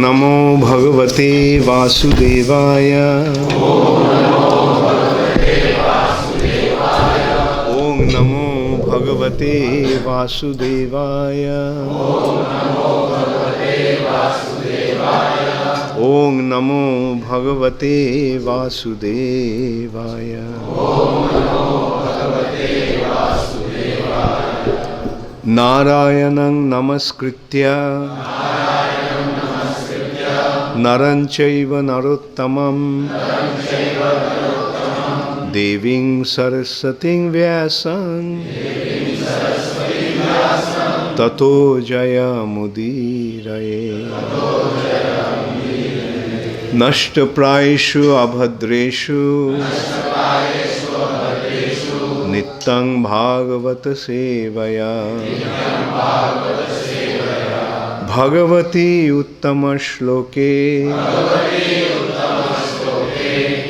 नमो भगवते वासुदेवाय। ओम नमो भगवते वासुदेवाय। ओम नमो भगवते वासुदेवाय। नारायणं नमस्कृत्य नरं चैव नरोत्तमं देवीं सरस्वतीं व्यासं ततो जयमुदीरये। नष्टप्रायेषु अभद्रेषु नित्यं भागवत सेवया भगवती उत्तम श्लोके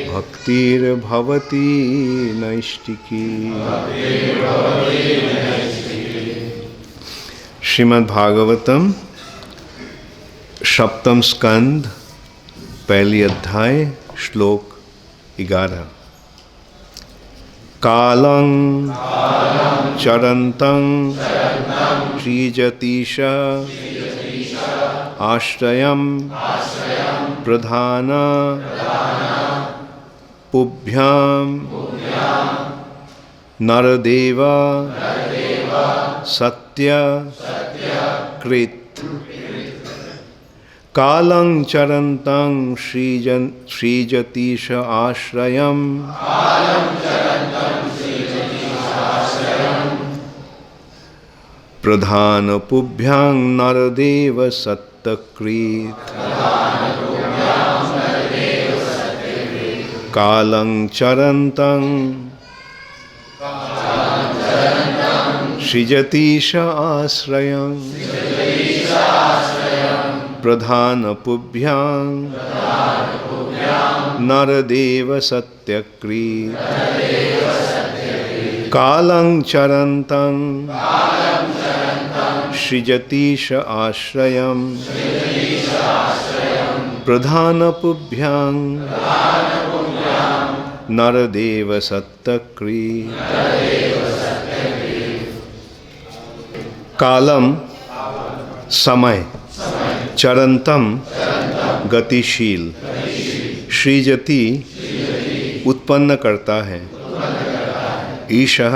भक्तिर्भवती नैष्टिकी। श्रीमद् भागवतम सप्तम स्कंद पहली अध्याय श्लोक 11। कालं चरन्तं श्रीजतीश आश्रयं प्रधान पुभ्यां नरदेव सत्य कृत। कालं चरन्तं श्रीजतीश आश्रयं प्रधान पुभ्यां नरदेव सत्तकृत। कालं चरन्तं सृजतीश आश्रयं प्रधान पुभ्यां नरदेव सत्तकृत। कालं चरन्तं सृजतीश आश्रयं प्रधान पुभ्यां नरदेव सत्तकृत। कालम समय, चरंतम गतिशील, सृजति उत्पन्न करता है, ईशः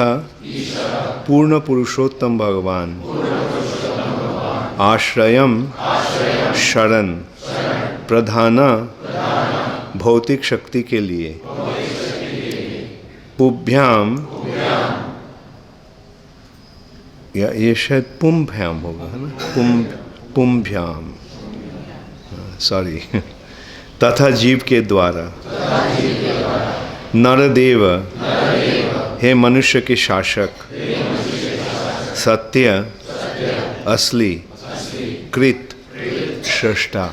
पूर्ण पुरुषोत्तम भगवान, आश्रयम शरण, प्रधाना भौतिक शक्ति के लिए, पुभ्याम या ये शायद पुंभ्याम होगा, है ना, पुंभ्याम, सॉरी, तथा जीव के द्वारा, नरदेव हे मनुष्य के शासक, सत्य असली, कृत सृष्टा।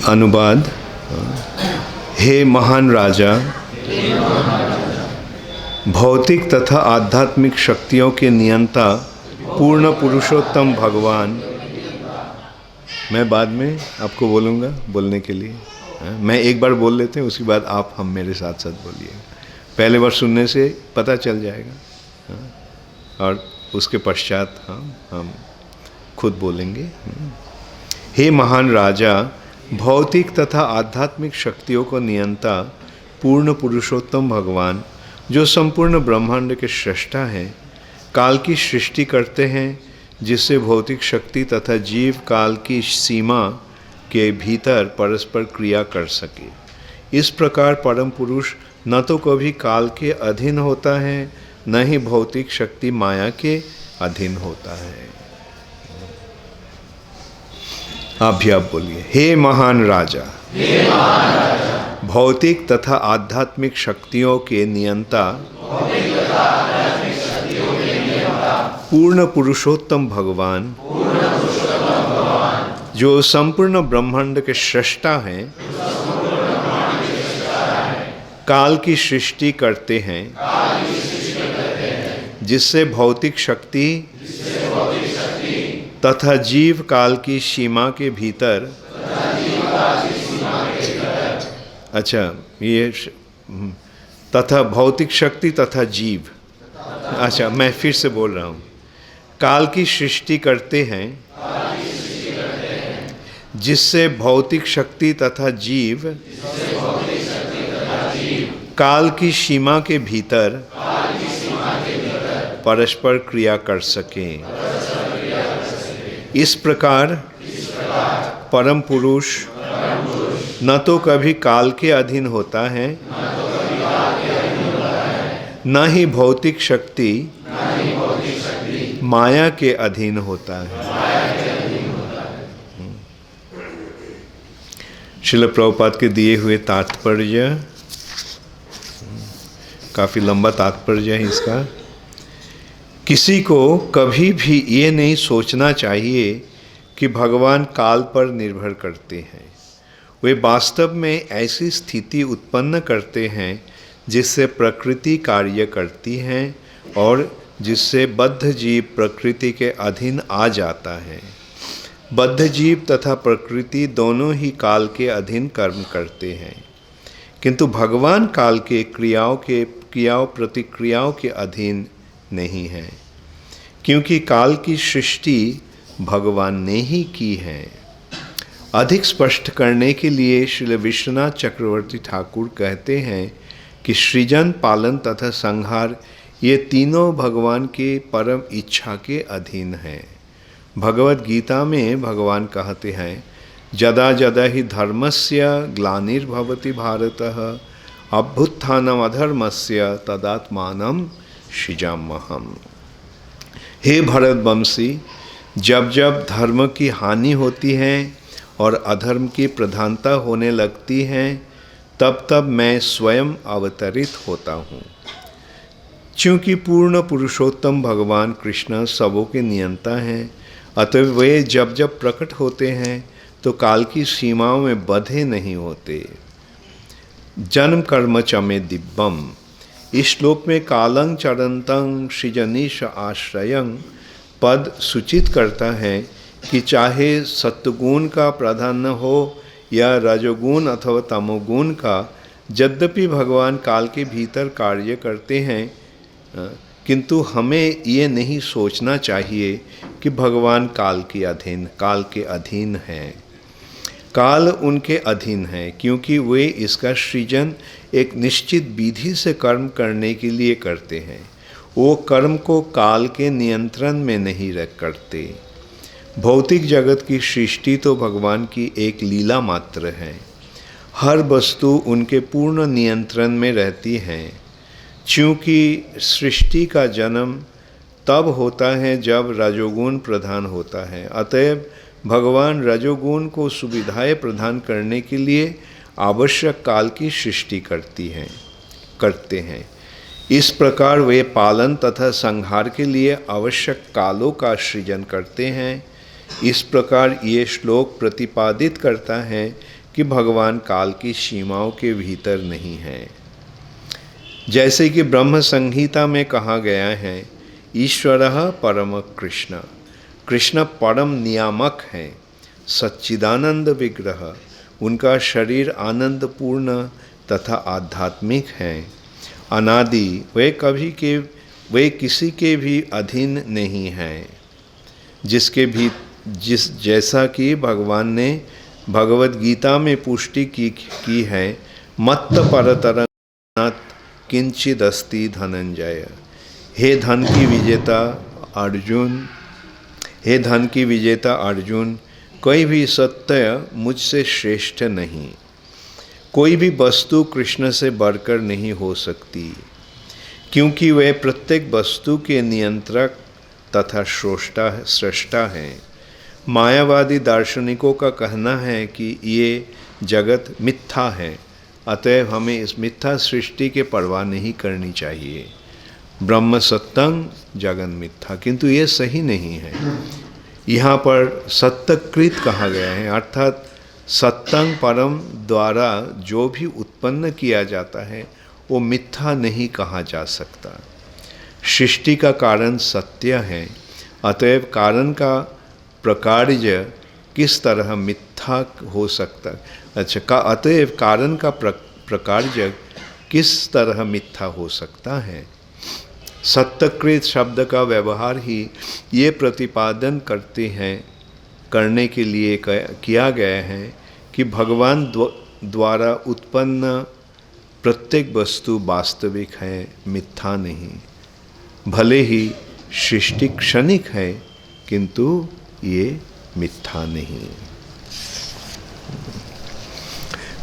अनुवाद। हे महान राजा, भौतिक तथा आध्यात्मिक शक्तियों के नियंता पूर्ण पुरुषोत्तम भगवान। मैं बाद में आपको बोलूँगा बोलने के लिए, मैं एक बार बोल लेते हैं, उसके बाद आप हम मेरे साथ साथ बोलिएगा। पहले बार सुनने से पता चल जाएगा और उसके पश्चात हम खुद बोलेंगे। हे महान राजा, भौतिक तथा आध्यात्मिक शक्तियों को नियंता पूर्ण पुरुषोत्तम भगवान, जो संपूर्ण ब्रह्मांड के सृष्टा हैं, काल की सृष्टि करते हैं, जिससे भौतिक शक्ति तथा जीव काल की सीमा के भीतर परस्पर क्रिया कर सके। इस प्रकार परम पुरुष न तो कभी काल के अधीन होता है, न ही भौतिक शक्ति माया के अधीन होता है। आप भी आप बोलिए, हे महान राजा, भौतिक तथा आध्यात्मिक शक्तियों के नियंता पूर्ण पुरुषोत्तम भगवान, जो संपूर्ण ब्रह्मांड के सृष्टा हैं, काल की सृष्टि करते हैं, जिससे भौतिक शक्ति तथा जीव काल की सीमा के भीतर, अच्छा ये तथा भौतिक शक्ति तथा जीव, अच्छा मैं फिर से बोल रहा हूँ, काल की सृष्टि करते हैं जिससे भौतिक शक्ति तथा जीव काल की सीमा के भीतर परस्पर क्रिया कर सकें। इस प्रकार परम पुरुष न तो कभी काल के अधीन होता है, न ही भौतिक शक्ति माया के अधीन होता है। श्रील प्रभुपाद के दिए हुए तात्पर्य, काफ़ी लंबा तात्पर्य है इसका। किसी को कभी भी ये नहीं सोचना चाहिए कि भगवान काल पर निर्भर करते हैं। वे वास्तव में ऐसी स्थिति उत्पन्न करते हैं जिससे प्रकृति कार्य करती है और जिससे बद्ध जीव प्रकृति के अधीन आ जाता है। बद्ध जीव तथा प्रकृति दोनों ही काल के अधीन कर्म करते हैं, किंतु भगवान काल के क्रियाओं प्रतिक्रियाओं के अधीन नहीं है, क्योंकि काल की सृष्टि भगवान ने ही की है। अधिक स्पष्ट करने के लिए श्री विश्वनाथ चक्रवर्ती ठाकुर कहते हैं कि सृजन, पालन तथा संहार ये तीनों भगवान के परम इच्छा के अधीन हैं। भगवद गीता में भगवान कहते हैं, जदा जदा ही धर्मस्य ग्लानिर्भवति भारतः अभ्युत्थानम् अधर्मस्य तदात्मानं सृजाम्यहम्। हे भरतवंशी, जब जब धर्म की हानि होती है और अधर्म की प्रधानता होने लगती है, तब तब मैं स्वयं अवतरित होता हूँ। चूँकि पूर्ण पुरुषोत्तम भगवान कृष्ण सबों के नियंता हैं, अतः वे जब जब प्रकट होते हैं तो काल की सीमाओं में बंधे नहीं होते। जन्म कर्म च मे दिव्यम, इस श्लोक में कालं चरंतं सृजनीश आश्रयं पद सूचित करता है कि चाहे सत्वगुण का प्राधान्य हो या रजोगुण अथवा तमोगुण का, यद्यपि भगवान काल के भीतर कार्य करते हैं, किंतु हमें ये नहीं सोचना चाहिए कि भगवान काल के अधीन हैं। काल उनके अधीन है क्योंकि वे इसका सृजन एक निश्चित विधि से कर्म करने के लिए करते हैं। वो कर्म को काल के नियंत्रण में नहीं रख करते। भौतिक जगत की सृष्टि तो भगवान की एक लीला मात्र है। हर वस्तु उनके पूर्ण नियंत्रण में रहती है। चूँकि सृष्टि का जन्म तब होता है जब रजोगुण प्रधान होता है, अतएव भगवान रजोगुण को सुविधाएं प्रदान करने के लिए आवश्यक काल की सृष्टि करते हैं। इस प्रकार वे पालन तथा संहार के लिए आवश्यक कालों का सृजन करते हैं। इस प्रकार ये श्लोक प्रतिपादित करता है कि भगवान काल की सीमाओं के भीतर नहीं हैं। जैसे कि ब्रह्म संहिता में कहा गया है, ईश्वरः परम कृष्ण, कृष्ण परम नियामक हैं, सच्चिदानंद विग्रह, उनका शरीर आनंद पूर्ण तथा आध्यात्मिक हैं। अनादि, वे किसी के भी अधीन नहीं हैं। जैसा कि भगवान ने भगवद गीता में पुष्टि की है, मत्त परतरं किंचिदस्ति धनंजय। हे धन की विजेता अर्जुन, कोई भी सत्य मुझसे श्रेष्ठ नहीं। कोई भी वस्तु कृष्ण से बढ़कर नहीं हो सकती, क्योंकि वे प्रत्येक वस्तु के नियंत्रक तथा स्रष्टा हैं। मायावादी दार्शनिकों का कहना है कि ये जगत मिथ्या है, अतएव हमें इस मिथ्या सृष्टि के परवाह नहीं करनी चाहिए। ब्रह्म सत्यं जगन मिथ्या, किंतु ये सही नहीं है। यहाँ पर सत्यकृत कहा गया है, अर्थात सत्यं परम द्वारा जो भी उत्पन्न किया जाता है वो मिथ्या नहीं कहा जा सकता। सृष्टि का कारण सत्य है, अतएव कारण का प्रकार्य किस तरह मिथ्या हो सकता है? अच्छा, अतएव कारण का प्रकार्य किस तरह मिथ्या हो सकता है? सत्यकृत शब्द का व्यवहार ही ये प्रतिपादन करने के लिए किया गया है कि भगवान द्वारा उत्पन्न प्रत्येक वस्तु वास्तविक है, मिथ्या नहीं। भले ही सृष्टि क्षणिक है, किंतु ये मिथ्या नहीं।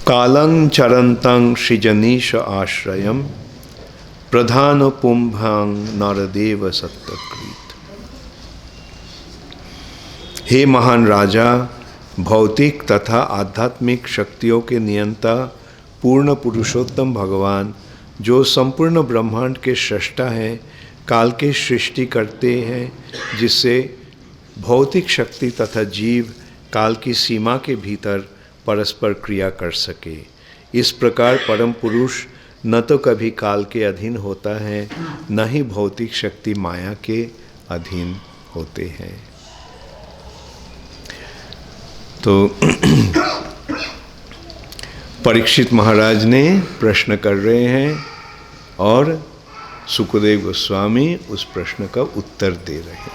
कालं चरन्तं सृजनीश आश्रयम् प्रधान पुंभं नरदेव सत्यकृत। हे महान राजा, भौतिक तथा आध्यात्मिक शक्तियों के नियंता पूर्ण पुरुषोत्तम भगवान, जो संपूर्ण ब्रह्मांड के सृष्टा हैं, काल की सृष्टि करते हैं, जिससे भौतिक शक्ति तथा जीव काल की सीमा के भीतर परस्पर क्रिया कर सके। इस प्रकार परम पुरुष न तो कभी काल के अधीन होता है, न ही भौतिक शक्ति माया के अधीन होते हैं। तो परीक्षित महाराज ने प्रश्न कर रहे हैं और सुखदेव गोस्वामी उस प्रश्न का उत्तर दे रहे हैं।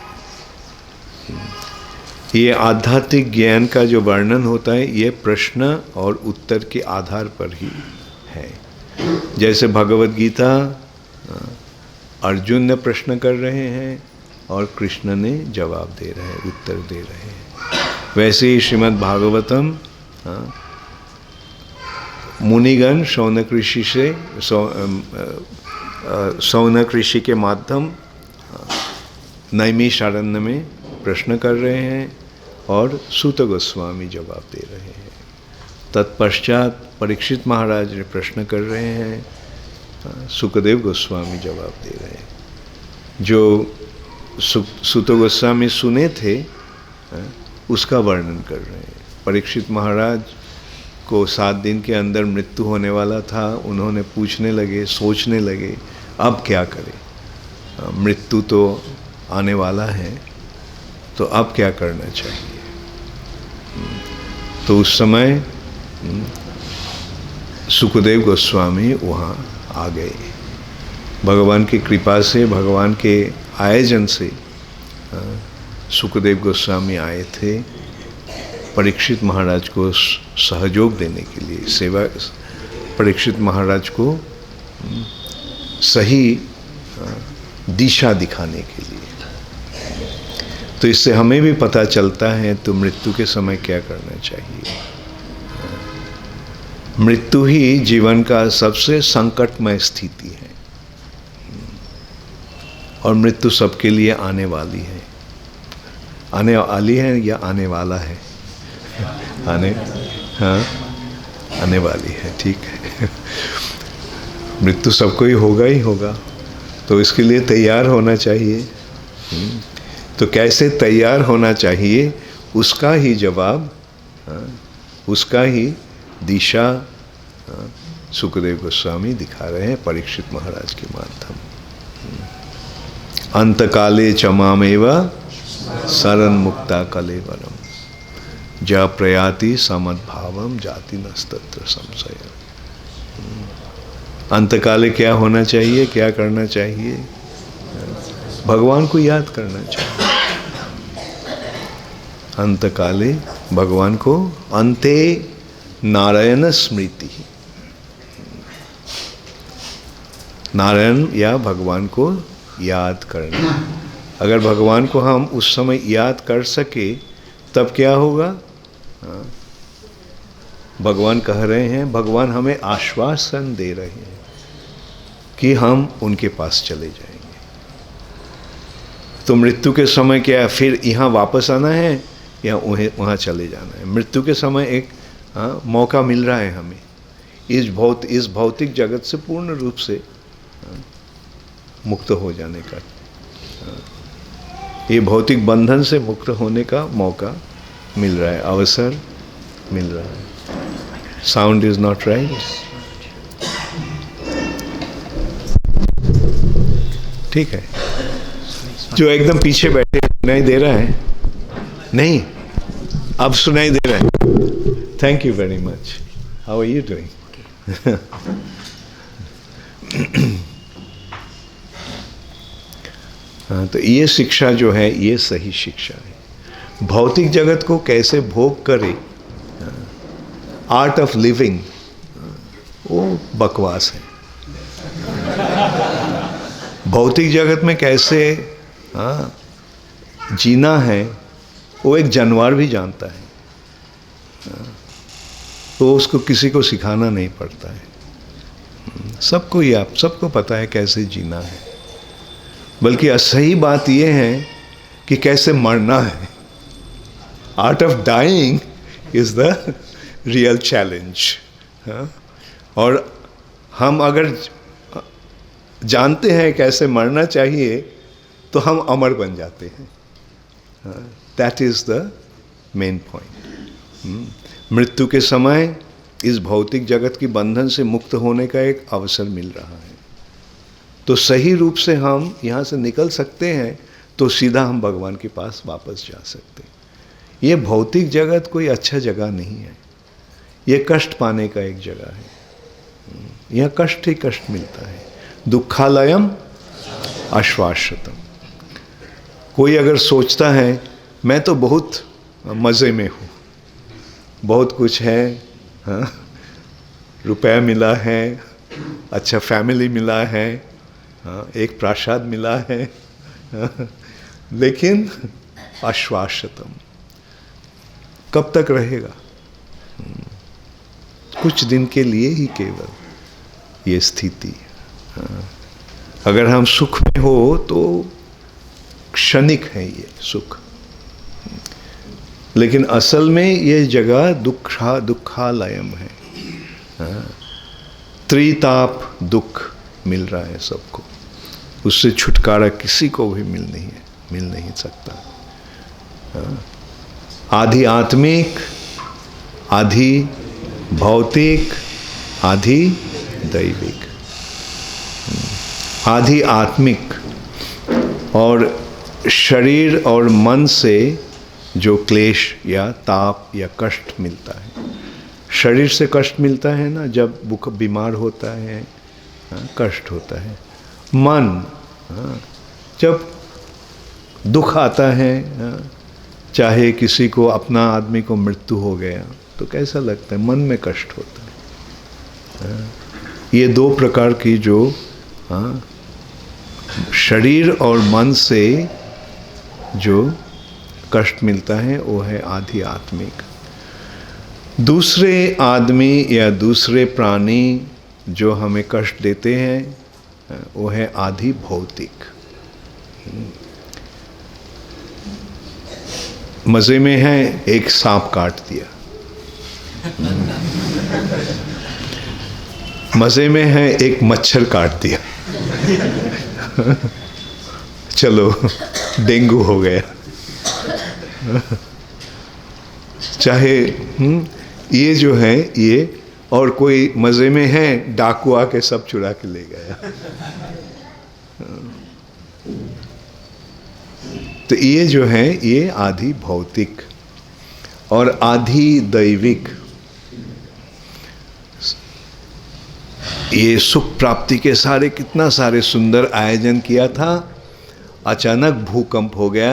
ये आध्यात्मिक ज्ञान का जो वर्णन होता है, ये प्रश्न और उत्तर के आधार पर ही है। जैसे भगवद गीता अर्जुन ने प्रश्न कर रहे हैं और कृष्ण ने जवाब दे रहे हैं, उत्तर दे रहे हैं। वैसे ही श्रीमद् भागवतम मुनिगण शौनक ऋषि से शौनक ऋषि के माध्यम नैमिषारण्य में प्रश्न कर रहे हैं और सूत गोस्वामी जवाब दे रहे हैं। तत्पश्चात परीक्षित महाराज ने प्रश्न कर रहे हैं, सुखदेव गोस्वामी जवाब दे रहे हैं। जो सूत गोस्वामी सुने थे उसका वर्णन कर रहे हैं। परीक्षित महाराज को 7 दिन के अंदर मृत्यु होने वाला था। उन्होंने पूछने लगे, सोचने लगे, अब क्या करें, मृत्यु तो आने वाला है, तो अब क्या करना चाहिए। तो उस समय सुखदेव गोस्वामी वहाँ आ गए। भगवान की कृपा से, भगवान के आयोजन से सुखदेव गोस्वामी आए थे परीक्षित महाराज को सहयोग देने के लिए, सेवा, परीक्षित महाराज को सही दिशा दिखाने के लिए। तो इससे हमें भी पता चलता है तो मृत्यु के समय क्या करना चाहिए। मृत्यु ही जीवन का सबसे संकटमय स्थिति है और मृत्यु सबके लिए आने वाली है। आने वाली है या आने वाला है? आने वाली है, ठीक है। मृत्यु सबको ही होगा, तो इसके लिए तैयार होना चाहिए। तो कैसे तैयार होना चाहिए, उसका ही जवाब, उसका ही दिशा सुखदेव गोस्वामी दिखा रहे हैं परीक्षित महाराज के माध्यम। अंतकाले चमामेव शरण मुक्ता कलेवरम जा प्रयाति समद्भावम जाति नस्तत्र संशय। अंतकाले क्या होना चाहिए, क्या करना चाहिए? भगवान को याद करना चाहिए। अंतकाले भगवान को, अंते नारायण स्मृति, नारायण या भगवान को याद करना। अगर भगवान को हम उस समय याद कर सके तब क्या होगा? भगवान कह रहे हैं, भगवान हमें आश्वासन दे रहे हैं कि हम उनके पास चले जाएंगे। तो मृत्यु के समय क्या फिर यहाँ वापस आना है या वहाँ चले जाना है? मृत्यु के समय एक मौका मिल रहा है हमें इस भौतिक जगत से पूर्ण रूप से मुक्त हो जाने का, ये भौतिक बंधन से मुक्त होने का मौका मिल रहा है, अवसर मिल रहा है। Sound is not right. ठीक है। जो एकदम पीछे बैठे सुनाई दे रहा है? नहीं, अब सुनाई दे रहा है। Thank you very much. How are you doing? हाँ, तो ये शिक्षा जो है ये सही शिक्षा है। भौतिक जगत को कैसे भोग करे, आर्ट ऑफ लिविंग, वो बकवास है। भौतिक जगत में कैसे जीना है वो एक जानवर भी जानता है, तो उसको किसी को सिखाना नहीं पड़ता है। सबको ही, आप सबको पता है कैसे जीना है। बल्कि सही बात यह है कि कैसे मरना है। Art of dying is the real challenge. और हम अगर जानते हैं कैसे मरना चाहिए तो हम अमर बन जाते हैं। That is the main point. मृत्यु के समय इस भौतिक जगत की बंधन से मुक्त होने का एक अवसर मिल रहा है। तो सही रूप से हम यहाँ से निकल सकते हैं तो सीधा हम भगवान के पास वापस जा सकते हैं। ये भौतिक जगत कोई अच्छा जगह नहीं है, ये कष्ट पाने का एक जगह है। यहाँ कष्ट ही कष्ट मिलता है। दुखालयम आश्वासतम। कोई अगर सोचता है मैं तो बहुत मज़े में हूँ, बहुत कुछ है, हाँ, रुपया मिला है, अच्छा फैमिली मिला है, हाँ, एक प्रासाद मिला है, हाँ, लेकिन आश्वासतम कब तक रहेगा? कुछ दिन के लिए ही केवल ये स्थिति। हाँ, अगर हम सुख में हो तो क्षणिक है ये सुख, लेकिन असल में ये जगह दुखालयम है। त्रिताप दुख मिल रहा है सबको, उससे छुटकारा किसी को भी मिल नहीं सकता। आधी आत्मिक, आधी भौतिक, आधी दैविक। आधी आत्मिक और शरीर और मन से जो क्लेश या ताप या कष्ट मिलता है। शरीर से कष्ट मिलता है ना, जब बीमार होता है, कष्ट होता है। मन, जब दुख आता है, चाहे किसी को, अपना आदमी को मृत्यु हो गया तो कैसा लगता है, मन में कष्ट होता है। ये दो प्रकार की जो शरीर और मन से जो कष्ट मिलता है वो है आधी आत्मिक। दूसरे आदमी या दूसरे प्राणी जो हमें कष्ट देते हैं वो है आधी भौतिक। मज़े में है, एक सांप काट दिया, मज़े में है एक मच्छर काट दिया, चलो डेंगू हो गया। चाहे ये जो है ये, और कोई मज़े में है डाकू आके सब चुरा के ले गया। तो ये जो है ये आधी भौतिक और आधी दैविक। ये सुख प्राप्ति के सारे कितना सारे सुंदर आयोजन किया था, अचानक भूकंप हो गया,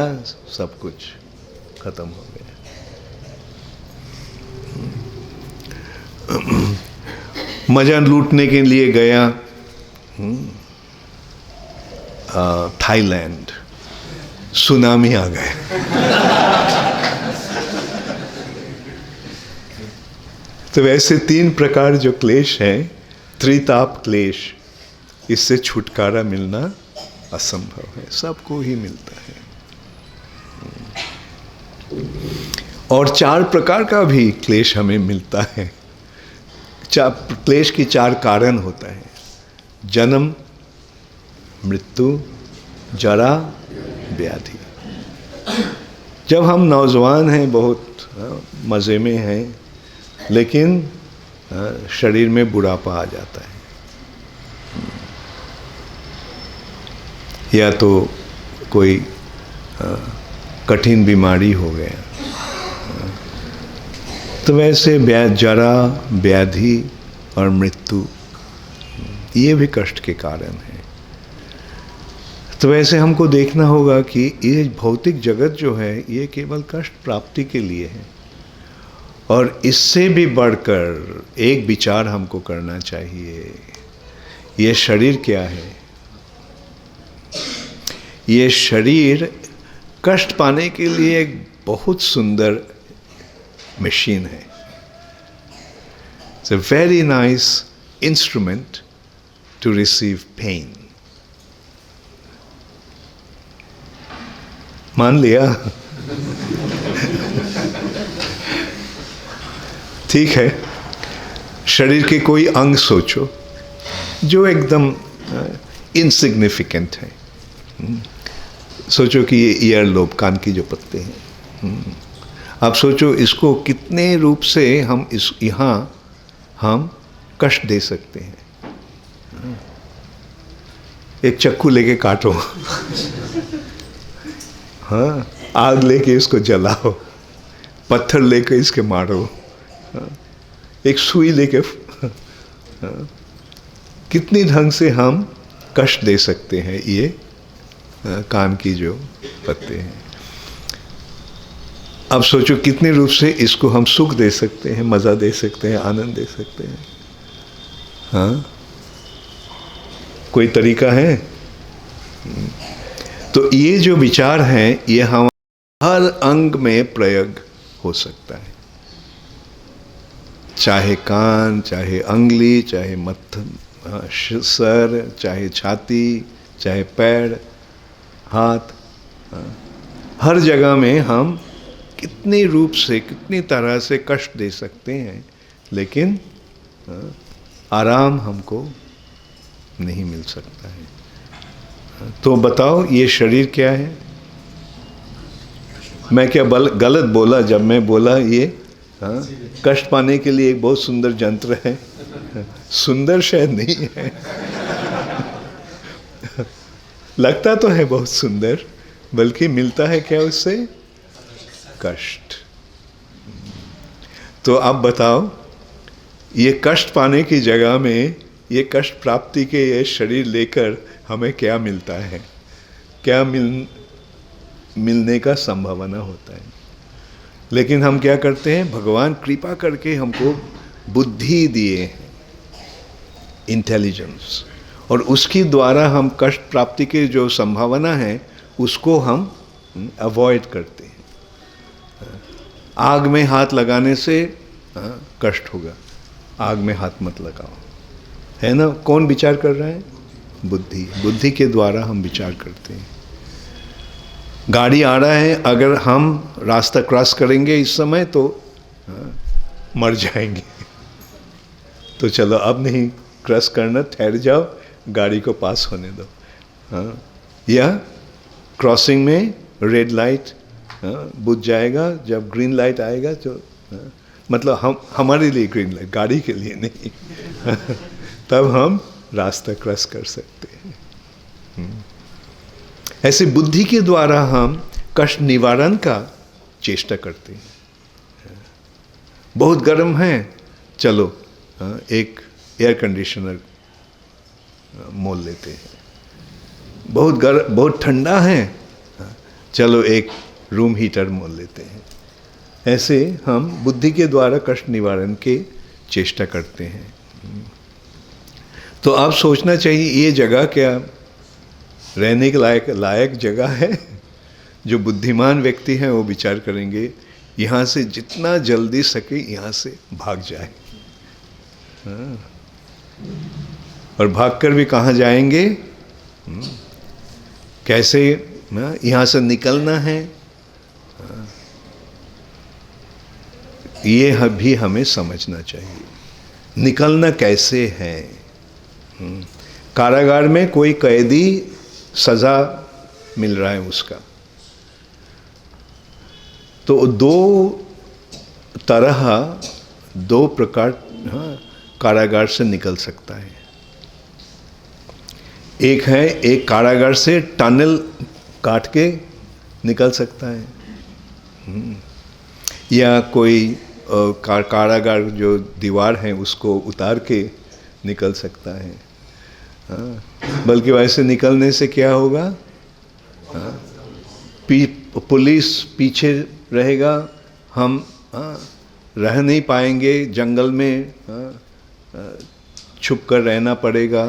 सब कुछ खत्म हो गया। मजा लूटने के लिए गया थाईलैंड, सुनामी आ गए। तो वैसे तीन प्रकार जो क्लेश हैं, त्रिताप क्लेश, इससे छुटकारा मिलना असंभव है, सबको ही मिलता है। और चार प्रकार का भी क्लेश हमें मिलता है। क्लेश की चार कारण होता है: जन्म, मृत्यु, जरा, व्याधि। जब हम नौजवान हैं, बहुत मज़े में हैं, लेकिन शरीर में बुढ़ापा आ जाता है। या तो कोई कठिन बीमारी हो गया। तो वैसे जरा, व्याधि और मृत्यु ये भी कष्ट के कारण है। तो वैसे हमको देखना होगा कि ये भौतिक जगत जो है ये केवल कष्ट प्राप्ति के लिए है, और इससे भी बढ़कर एक विचार हमको करना चाहिए। ये शरीर क्या है? ये शरीर कष्ट पाने के लिए एक बहुत सुंदर मशीन है। It's a very nice instrument to receive pain. मान लिया? ठीक है, शरीर के कोई अंग सोचो जो एकदम इनसिग्निफिकेंट है। सोचो कि ये ईयर लोब, कान की जो पत्ते हैं, आप सोचो इसको कितने रूप से हम यहाँ हम कष्ट दे सकते हैं। एक चाकू लेके काटो, हाँ, आग लेके इसको जलाओ, पत्थर लेके इसके मारो, एक सुई लेके, कितनी ढंग से हम कष्ट दे सकते हैं ये कान की जो पत्ते हैं। अब सोचो कितने रूप से इसको हम सुख दे सकते हैं, मज़ा दे सकते हैं, आनंद दे सकते हैं। हाँ, कोई तरीका है? तो ये जो विचार हैं ये हम हर अंग में प्रयोग हो सकता है, चाहे कान, चाहे अंगुली, चाहे सर, चाहे छाती, चाहे पैर, हाथ, हर जगह में हम कितने रूप से, कितनी तरह से कष्ट दे सकते हैं, लेकिन आराम हमको नहीं मिल सकता है। तो बताओ ये शरीर क्या है? मैं क्या गलत बोला जब मैं बोला ये कष्ट पाने के लिए एक बहुत सुंदर यंत्र है? सुंदर शायद नहीं है, लगता तो है बहुत सुंदर, बल्कि मिलता है क्या उससे? कष्ट। तो अब बताओ ये कष्ट पाने की जगह में ये कष्ट प्राप्ति के ये शरीर लेकर हमें क्या मिलता है? क्या मिलने का संभावना होता है? लेकिन हम क्या करते हैं? भगवान कृपा करके हमको बुद्धि दिए हैं, इंटेलिजेंस, और उसके द्वारा हम कष्ट प्राप्ति की जो संभावना है उसको हम अवॉइड करते हैं। आग में हाथ लगाने से कष्ट होगा, आग में हाथ मत लगाओ, है ना? कौन विचार कर रहा है? बुद्धि। बुद्धि के द्वारा हम विचार करते हैं। गाड़ी आ रहा है, अगर हम रास्ता क्रॉस करेंगे इस समय तो मर जाएंगे, तो चलो अब नहीं क्रॉस करना, ठहर जाओ, गाड़ी को पास होने दो। हाँ, या क्रॉसिंग में रेड लाइट बुझ जाएगा, जब ग्रीन लाइट आएगा तो मतलब हमारे लिए ग्रीन लाइट, गाड़ी के लिए नहीं तब हम रास्ता क्रॉस कर सकते हैं। ऐसे बुद्धि के द्वारा हम कष्ट निवारण का चेष्टा करते हैं। बहुत गर्म है, चलो एक एयर कंडीशनर मोल लेते हैं। बहुत ठंडा है, चलो एक रूम हीटर मोल लेते हैं। ऐसे हम बुद्धि के द्वारा कष्ट निवारण के चेष्टा करते हैं। तो आप सोचना चाहिए ये जगह क्या रहने के लायक जगह है? जो बुद्धिमान व्यक्ति हैं वो विचार करेंगे यहाँ से जितना जल्दी सके यहाँ से भाग जाए। और भागकर भी कहाँ जाएंगे? कैसे यहाँ से निकलना है, ये भी हमें समझना चाहिए। निकलना कैसे है? कारागार में कोई कैदी सजा मिल रहा है उसका, तो दो प्रकार कारागार से निकल सकता है। एक है एक कारागार से टनल काट के निकल सकता है, या कोई कारागार जो दीवार है उसको उतार के निकल सकता है। बल्कि वैसे निकलने से क्या होगा, पुलिस पीछे रहेगा, हम रह नहीं पाएंगे, जंगल में छुप कर रहना पड़ेगा,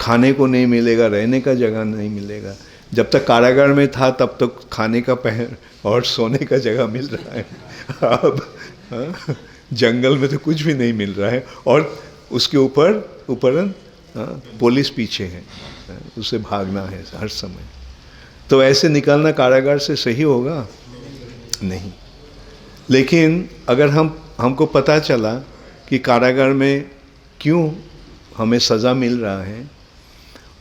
खाने को नहीं मिलेगा, रहने का जगह नहीं मिलेगा। जब तक कारागार में था तब तक खाने का पहन और सोने का जगह मिल रहा है, अब जंगल में तो कुछ भी नहीं मिल रहा है, और उसके ऊपर पुलिस पीछे है, उसे भागना है हर समय। तो ऐसे निकलना कारागार से सही होगा? नहीं। लेकिन अगर हमको पता चला कि कारागार में क्यों हमें सज़ा मिल रहा है,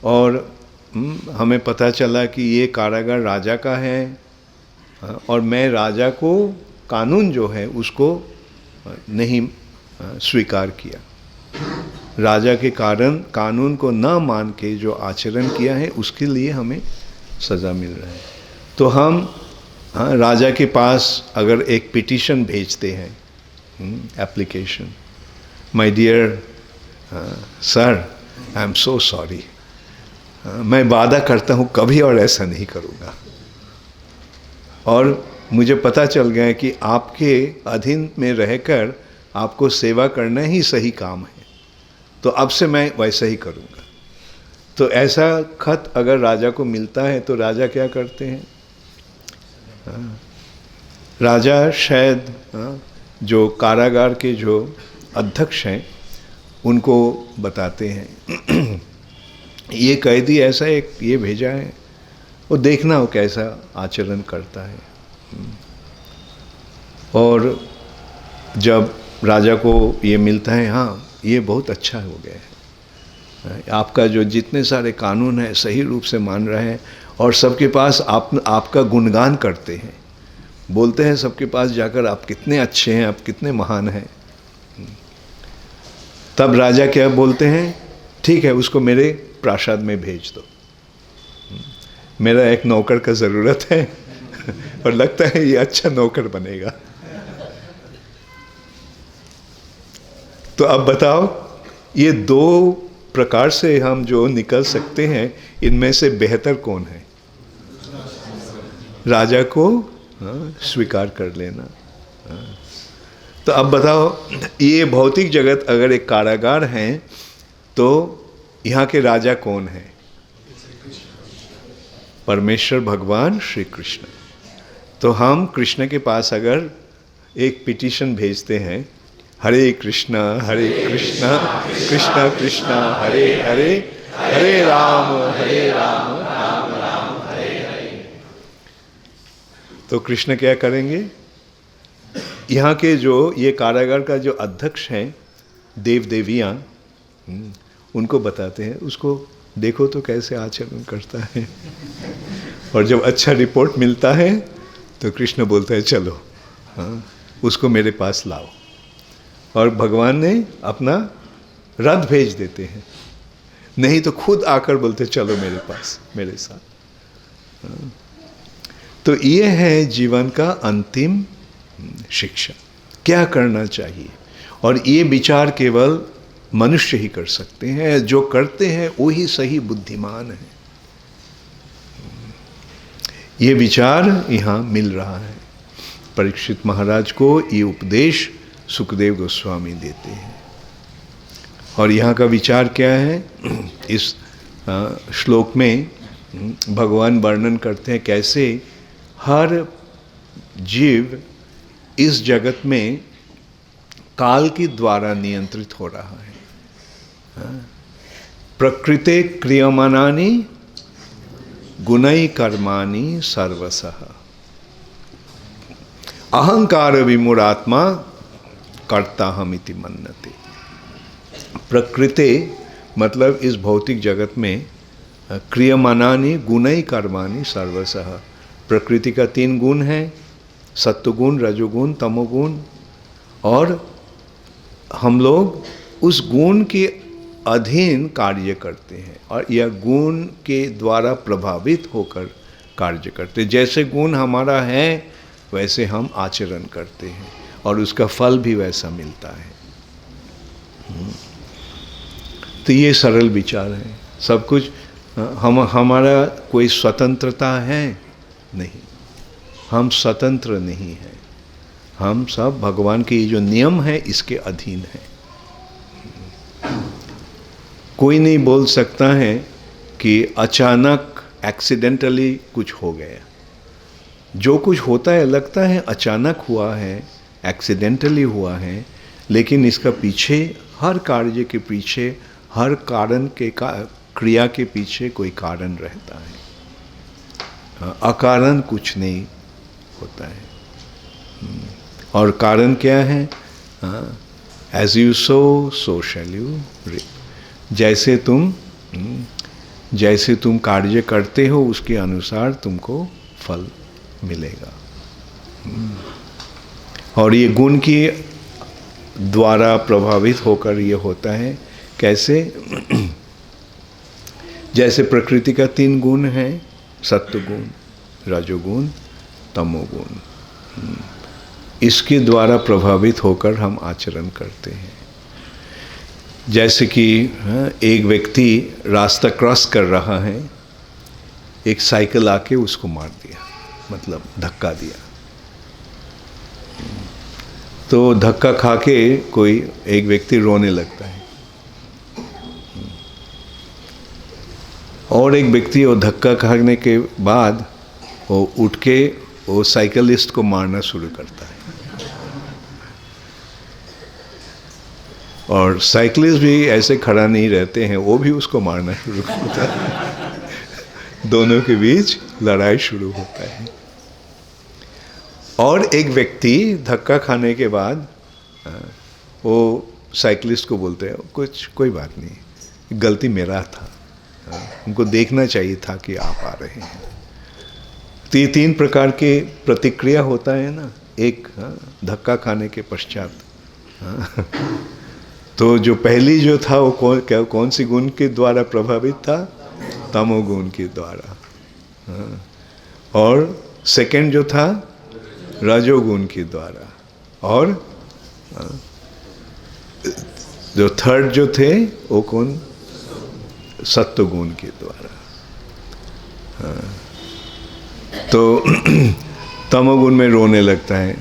और हमें पता चला कि ये कारागार राजा का है, और मैं राजा को कानून जो है उसको नहीं स्वीकार किया, राजा के कारण कानून को न मान के जो आचरण किया है उसके लिए हमें सज़ा मिल रहा है, तो हम राजा के पास अगर एक पिटीशन भेजते हैं, application, my dear sir, I am so sorry, मैं वादा करता हूँ कभी और ऐसा नहीं करूँगा, और मुझे पता चल गया है कि आपके अधीन में रहकर आपको सेवा करना ही सही काम है, तो अब से मैं वैसा ही करूँगा। तो ऐसा खत अगर राजा को मिलता है तो राजा क्या करते हैं? राजा शायद जो कारागार के जो अध्यक्ष हैं उनको बताते हैं ये कैदी ऐसा एक ये भेजा है, वो देखना हो कैसा आचरण करता है। और जब राजा को ये मिलता है, हाँ ये बहुत अच्छा हो गया है, आपका जो जितने सारे कानून हैं सही रूप से मान रहे हैं, और सबके पास आपका गुणगान करते हैं, बोलते हैं सबके पास जाकर आप कितने अच्छे हैं, आप कितने महान हैं। तब राजा क्या बोलते हैं, ठीक है उसको मेरे प्रासाद में भेज दो, मेरा एक नौकर का ज़रूरत है और लगता है ये अच्छा नौकर बनेगा। तो अब बताओ, ये दो प्रकार से हम जो निकल सकते हैं, इनमें से बेहतर कौन है? राजा को स्वीकार कर लेना। तो अब बताओ, ये भौतिक जगत अगर एक कारागार है तो यहाँ के राजा कौन है? परमेश्वर भगवान श्री कृष्ण। तो हम कृष्ण के पास अगर एक पिटीशन भेजते हैं, हरे कृष्णा कृष्णा कृष्णा हरे हरे, हरे राम राम राम हरे हरे, तो कृष्ण क्या करेंगे? यहाँ के जो ये कारागार का जो अध्यक्ष हैं, देव देवियाँ, उनको बताते हैं, उसको देखो तो कैसे आचरण करता है। और जब अच्छा रिपोर्ट मिलता है तो कृष्ण बोलता है चलो, उसको मेरे पास लाओ, और भगवान ने अपना रथ भेज देते हैं, नहीं तो खुद आकर बोलते चलो मेरे पास, मेरे साथ। तो ये है जीवन का अंतिम शिक्षा, क्या करना चाहिए। और ये विचार केवल मनुष्य ही कर सकते हैं, जो करते हैं वही सही बुद्धिमान है। ये विचार यहाँ मिल रहा है। परीक्षित महाराज को ये उपदेश सुखदेव गोस्वामी देते हैं। और यहाँ का विचार क्या है? इस श्लोक में भगवान वर्णन करते हैं कैसे हर जीव इस जगत में काल के द्वारा नियंत्रित हो रहा है। प्रकृते क्रियमानानि गुणै कर्माणि सर्वशः, अहंकार विमूढ़ात्मा कर्ताहमिति मन्यते। प्रकृते मतलब इस भौतिक जगत में क्रियमानानि गुणै कर्माणि सर्वशः, प्रकृति का 3 गुण हैं, सत्वगुण, रजोगुण, तमोगुण, और हम लोग उस गुण के अधीन कार्य करते हैं और यह गुण के द्वारा प्रभावित होकर कार्य करते हैं। जैसे गुण हमारा है वैसे हम आचरण करते हैं और उसका फल भी वैसा मिलता है। तो ये सरल विचार है। सब कुछ हमारा कोई स्वतंत्रता है नहीं, हम स्वतंत्र नहीं हैं, हम सब भगवान के जो नियम है इसके अधीन हैं। कोई नहीं बोल सकता है कि अचानक एक्सीडेंटली कुछ हो गया। जो कुछ होता है लगता है अचानक हुआ है, एक्सीडेंटली हुआ है, लेकिन इसका पीछे, हर कार्य के पीछे, हर कारण के क्रिया के पीछे कोई कारण रहता है। अकारण कुछ नहीं होता है। और कारण क्या है? As you sow so shall you reap. जैसे तुम कार्य करते हो उसके अनुसार तुमको फल मिलेगा। और ये गुण के द्वारा प्रभावित होकर ये होता है। कैसे? जैसे प्रकृति का 3 गुण है, सत्व गुण, रजोगुण, तमोगुण। इसके द्वारा प्रभावित होकर हम आचरण करते हैं। जैसे कि एक व्यक्ति रास्ता क्रॉस कर रहा है, एक साइकिल आके उसको मार दिया, मतलब धक्का दिया। तो धक्का खा के कोई एक व्यक्ति रोने लगता है और एक व्यक्ति वो धक्का खाने के बाद वो उठ के वो साइकिलिस्ट को मारना शुरू करता है। और साइकिलिस्ट भी ऐसे खड़ा नहीं रहते हैं, वो भी उसको मारना शुरू करता है। दोनों के बीच लड़ाई शुरू होता है। और एक व्यक्ति धक्का खाने के बाद वो साइकिलिस्ट को बोलते हैं, कोई बात नहीं, गलती मेरा था, उनको देखना चाहिए था कि आप आ रहे हैं। तो ये 3 प्रकार के प्रतिक्रिया होता है ना, एक धक्का खाने के पश्चात। तो जो पहली जो था वो कौन सी गुण के द्वारा प्रभावित था? तमोगुण के द्वारा। और सेकंड जो था रजोगुण के द्वारा। और जो थर्ड जो थे वो कौन? सत्वगुण के द्वारा। तो तमोगुण में रोने लगता है,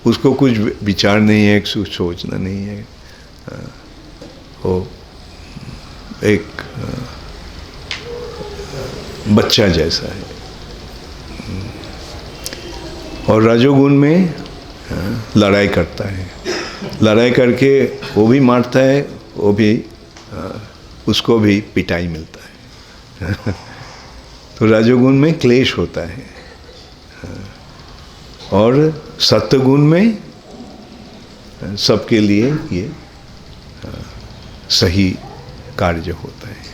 उसको कुछ विचार नहीं है, कुछ सोचना नहीं है। वो एक बच्चा जैसा है। और रजोगुण में लड़ाई करता है, लड़ाई करके वो भी मारता है, वो भी उसको भी पिटाई मिलता है। तो रजोगुण में क्लेश होता है और सत्वगुण में सबके लिए ये सही कार्य होता है।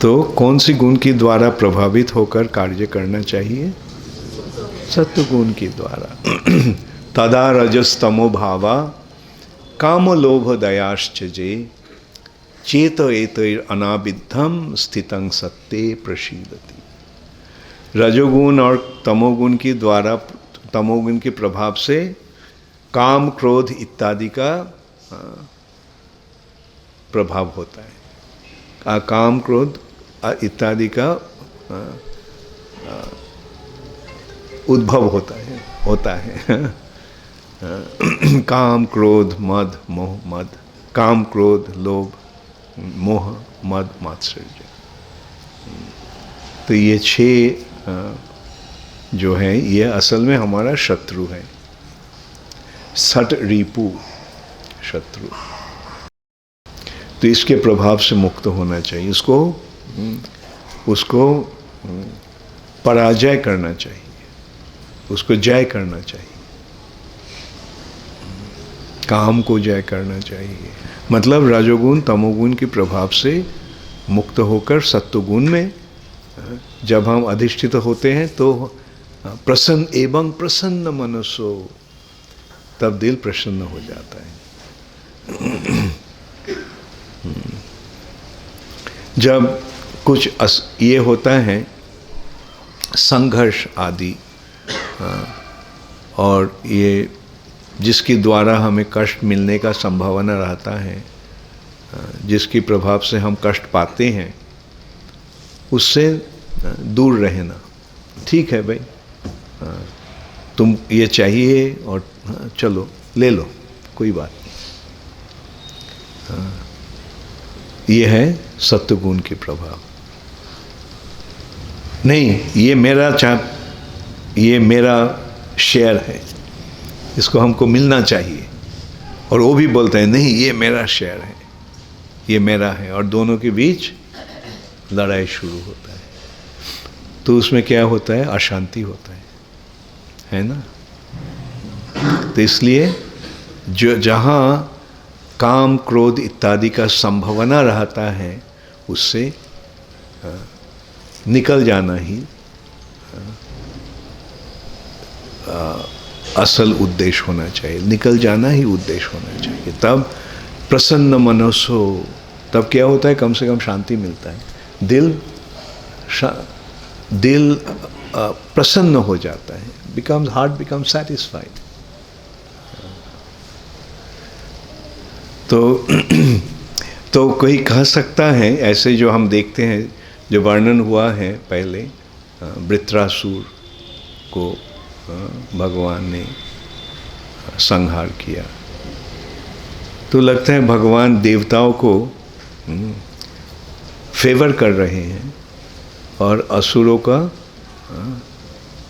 तो कौन सी गुण के द्वारा प्रभावित होकर कार्य करना चाहिए? सत्वगुण के द्वारा। तदा रजस्तमो भावा काम लोभ दयाश्च जे चेत एतैर अनाविद्धम स्थितं सत्ते प्रसीदति। रजोगुण और तमोगुण के द्वारा, तमोगुण के प्रभाव से काम, क्रोध इत्यादि का प्रभाव होता है। काम, क्रोध इत्यादि का उद्भव होता है। काम, क्रोध, मद, मोह, मद, काम, क्रोध, लोभ, मोह, मद, मात्सर्य। तो ये 6 जो है ये असल में हमारा शत्रु है। सट रिपु, शत्रु। तो इसके प्रभाव से मुक्त होना चाहिए, उसको पराजय करना चाहिए, उसको जय करना चाहिए, काम को जय करना चाहिए। मतलब रजोगुण तमोगुण के प्रभाव से मुक्त होकर सत्वगुण में जब हम अधिष्ठित होते हैं तो प्रसन्न एवं प्रसन्न मनसो, तब दिल प्रसन्न हो जाता है। जब कुछ ये होता है संघर्ष आदि, और ये जिसके द्वारा हमें कष्ट मिलने का संभावना रहता है, जिसके प्रभाव से हम कष्ट पाते हैं, उससे दूर रहना। ठीक है भाई, तुम ये चाहिए और चलो ले लो, कोई बात नहीं। ये है सत्वगुण के प्रभाव। नहीं, ये मेरा शेयर है, इसको हमको मिलना चाहिए, और वो भी बोलते हैं नहीं ये मेरा शेयर है, ये मेरा है, और दोनों के बीच लड़ाई शुरू होता है। तो उसमें क्या होता है? अशांति होता है ना। तो इसलिए जो जहाँ काम क्रोध इत्यादि का संभावना रहता है, उससे निकल जाना ही असल उद्देश्य होना चाहिए, निकल जाना ही उद्देश्य होना चाहिए। तब प्रसन्न मनसो, तब क्या होता है? कम से कम शांति मिलता है, दिल प्रसन्न हो जाता है, हार्ट बिकम्स सैटिस्फाइड। तो कोई कह सकता है, ऐसे जो हम देखते हैं, जो वर्णन हुआ है पहले, वृत्रासुर को भगवान ने संहार किया, तो लगता है भगवान देवताओं को फेवर कर रहे हैं और असुरों का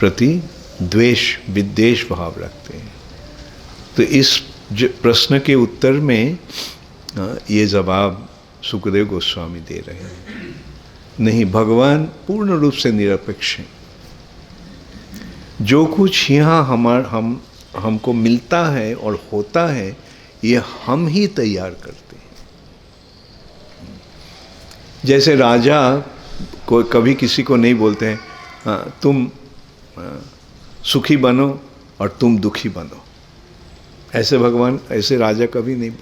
प्रति द्वेष विद्वेष भाव रखते हैं। तो इस प्रश्न के उत्तर में ये जवाब सुखदेव गोस्वामी दे रहे हैं, नहीं, भगवान पूर्ण रूप से निरपेक्ष हैं। जो कुछ यहाँ हमको मिलता है और होता है, ये हम ही तैयार करते हैं। जैसे राजा को कभी किसी को नहीं बोलते हैं तुम सुखी बनो और तुम दुखी बनो, ऐसे भगवान, ऐसे राजा कभी नहीं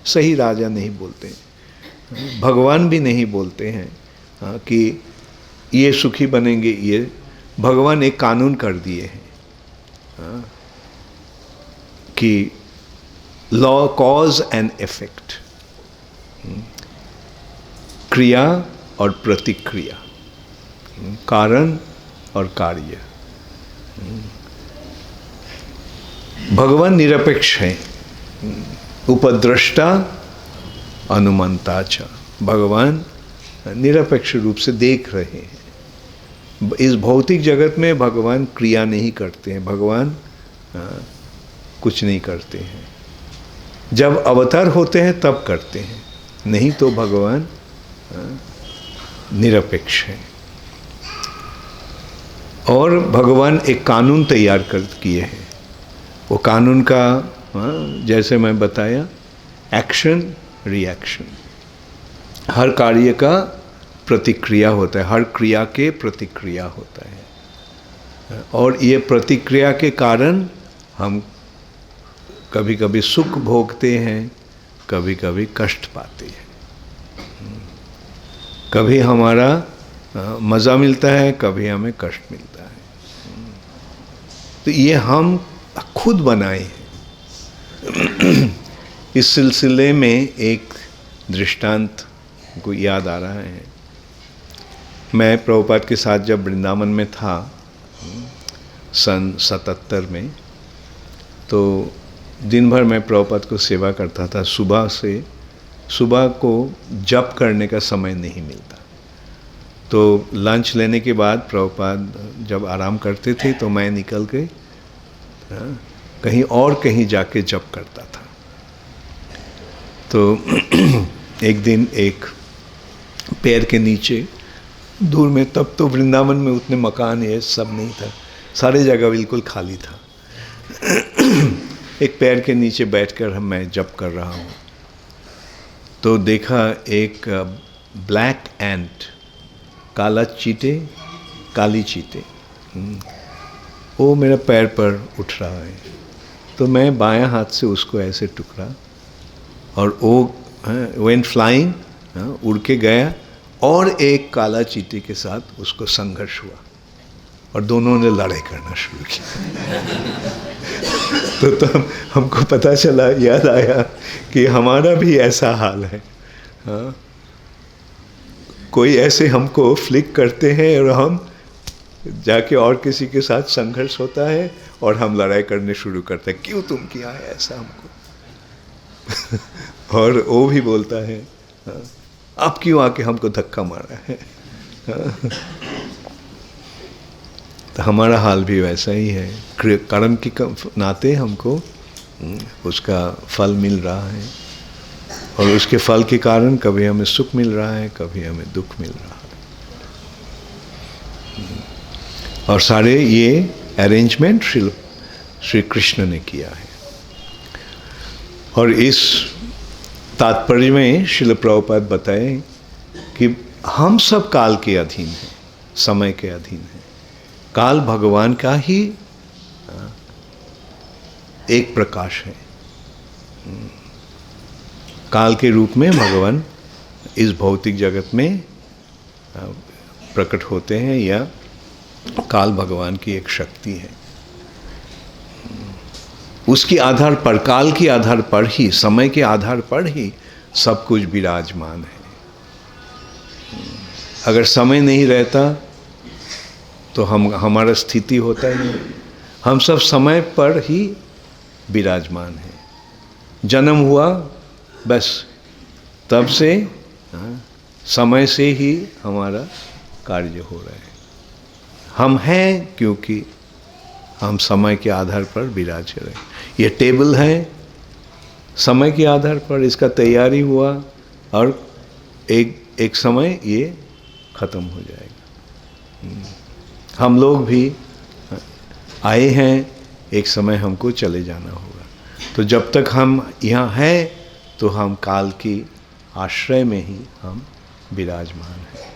सही राजा नहीं बोलते हैं। भगवान भी नहीं बोलते हैं कि ये सुखी बनेंगे। ये भगवान एक कानून कर दिए हैं कि लॉ, कॉज एंड इफेक्ट, क्रिया और प्रतिक्रिया, कारण और कार्य। भगवान निरपेक्ष है, उपद्रष्टा अनुमंता च, भगवान निरपेक्ष रूप से देख रहे हैं। इस भौतिक जगत में भगवान क्रिया नहीं करते हैं, भगवान कुछ नहीं करते हैं। जब अवतार होते हैं तब करते हैं, नहीं तो भगवान निरपेक्ष है। और भगवान एक कानून तैयार कर किए हैं। वो कानून का जैसे मैं बताया, एक्शन रिएक्शन, हर कार्य का प्रतिक्रिया होता है, हर क्रिया के प्रतिक्रिया होता है, और ये प्रतिक्रिया के कारण हम कभी कभी सुख भोगते हैं, कभी कभी कष्ट पाते हैं, कभी हमारा मज़ा मिलता है, कभी हमें कष्ट मिलता है। तो ये हम खुद बनाए हैं। इस सिलसिले में एक दृष्टांत को याद आ रहा है। मैं प्रभुपाद के साथ जब वृंदावन में था सन 77 में, तो दिन भर मैं प्रभुपाद को सेवा करता था। सुबह को जप करने का समय नहीं मिलता, तो लंच लेने के बाद प्रभुपाद जब आराम करते थे तो मैं निकल के कहीं जाके जप करता था। तो एक दिन एक पेड़ के नीचे दूर में, तब तो वृंदावन में उतने मकान ये सब नहीं था, सारी जगह बिल्कुल खाली था। एक पेड़ के नीचे बैठकर मैं जप कर रहा हूँ, तो देखा एक ब्लैक एंट, काली चीते, वो मेरा पैर पर उठ रहा है। तो मैं बायां हाथ से उसको ऐसे टुकड़ा, और वो वेंट फ्लाइंग, उड़ के गया और एक काला चींटी के साथ उसको संघर्ष हुआ और दोनों ने लड़ाई करना शुरू किया। तो तब हमको पता चला, याद आया कि हमारा भी ऐसा हाल है। हाँ, कोई ऐसे हमको फ्लिक करते हैं और हम जाके और किसी के साथ संघर्ष होता है और हम लड़ाई करने शुरू करते हैं, क्यों तुम किया है ऐसा हमको। और वो भी बोलता है, हाँ, आप क्यों आके हमको धक्का मारा है। हाँ, तो हमारा हाल भी वैसा ही है। कर्म के नाते हमको उसका फल मिल रहा है और उसके फल के कारण कभी हमें सुख मिल रहा है, कभी हमें दुख मिल रहा है। और सारे ये अरेंजमेंट श्री कृष्ण ने किया है। और इस तात्पर्य में श्रील प्रभुपाद बताए कि हम सब काल के अधीन हैं, समय के अधीन हैं। काल भगवान का ही एक प्रकाश है। काल के रूप में भगवान इस भौतिक जगत में प्रकट होते हैं, या काल भगवान की एक शक्ति है। उसके आधार पर, काल के आधार पर ही, समय के आधार पर ही सब कुछ विराजमान है। अगर समय नहीं रहता तो हमारा स्थिति होता ही नहीं। हम सब समय पर ही विराजमान हैं। जन्म हुआ बस, तब से समय से ही हमारा कार्य हो रहा है। हम हैं क्योंकि हम समय के आधार पर विराज रहे। ये टेबल है, समय के आधार पर इसका तैयारी हुआ और एक समय ये खत्म हो जाएगा। हम लोग भी आए हैं, एक समय हमको चले जाना होगा। तो जब तक हम यहाँ हैं तो हम काल की आश्रय में ही हम विराजमान हैं।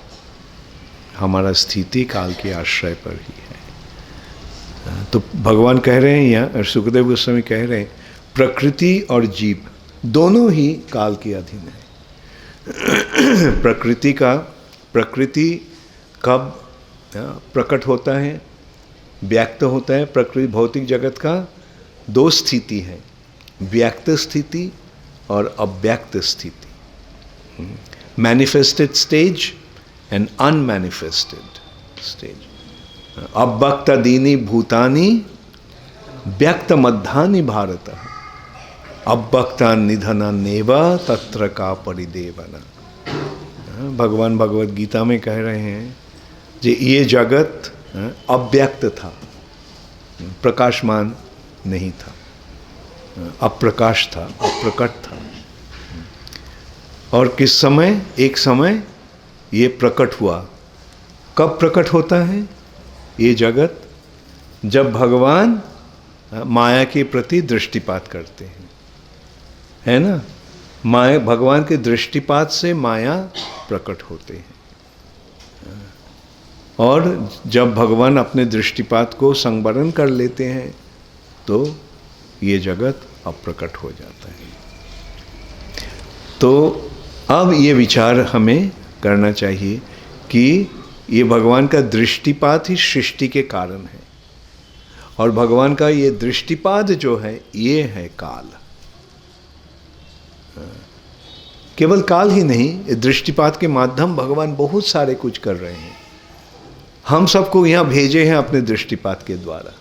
हमारा स्थिति काल के आश्रय पर ही है। तो भगवान कह रहे हैं यहाँ, सुखदेव गोस्वामी कह रहे हैं, प्रकृति और जीव दोनों ही काल के अधीन है। प्रकृति कब प्रकट होता है, व्यक्त होता है। प्रकृति भौतिक जगत का दो स्थिति है, व्यक्त स्थिति और अव्यक्त स्थिति, manifested stage and unmanifested stage. अव्यक्त दीनी भूतानि व्यक्त मध्यानि भारत, अव्यक्ता निधना नेवा तत्र का परिदेवना। भगवान भगवत गीता में कह रहे हैं कि ये जगत अव्यक्त था, प्रकाशमान नहीं था, अप्रकाश था, अप्रकट था। और किस समय, एक समय ये प्रकट हुआ। कब प्रकट होता है ये जगत? जब भगवान माया के प्रति दृष्टिपात करते हैं, है ना। माया, भगवान के दृष्टिपात से माया प्रकट होते हैं। और जब भगवान अपने दृष्टिपात को संवरण कर लेते हैं तो ये जगत अप्रकट हो जाता है। तो अब ये विचार हमें करना चाहिए कि ये भगवान का दृष्टिपात ही सृष्टि के कारण है, और भगवान का ये दृष्टिपात जो है ये है काल। केवल काल ही नहीं, दृष्टिपात के माध्यम भगवान बहुत सारे कुछ कर रहे हैं। हम सबको यहाँ भेजे हैं अपने दृष्टिपात के द्वारा।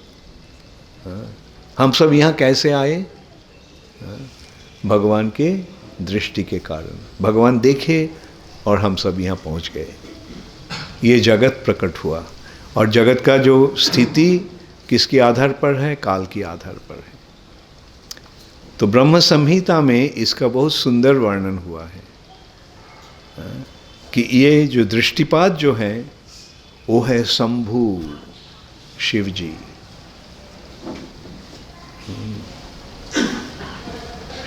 हम सब यहाँ कैसे आए? भगवान के दृष्टि के कारण। भगवान देखे और हम सब यहाँ पहुँच गए। ये जगत प्रकट हुआ, और जगत का जो स्थिति किसके आधार पर है? काल के आधार पर है। तो ब्रह्म संहिता में इसका बहुत सुंदर वर्णन हुआ है कि ये जो दृष्टिपात जो है वो है शंभु शिव जी।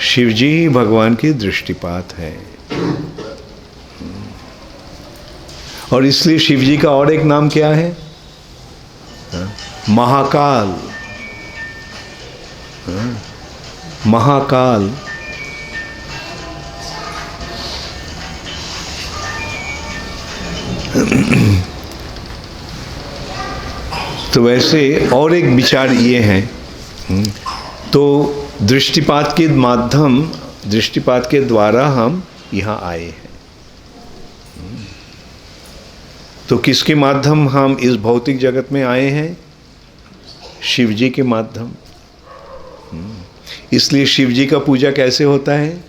शिव जी भगवान की दृष्टिपात है, और इसलिए शिव जी का और एक नाम क्या है? महाकाल। महाकाल। तो वैसे और एक विचार ये है, तो दृष्टिपात के द्वारा हम यहाँ आए हैं। तो किसके माध्यम हम इस भौतिक जगत में आए हैं? शिव जी के माध्यम। इसलिए शिव जी का पूजा कैसे होता है?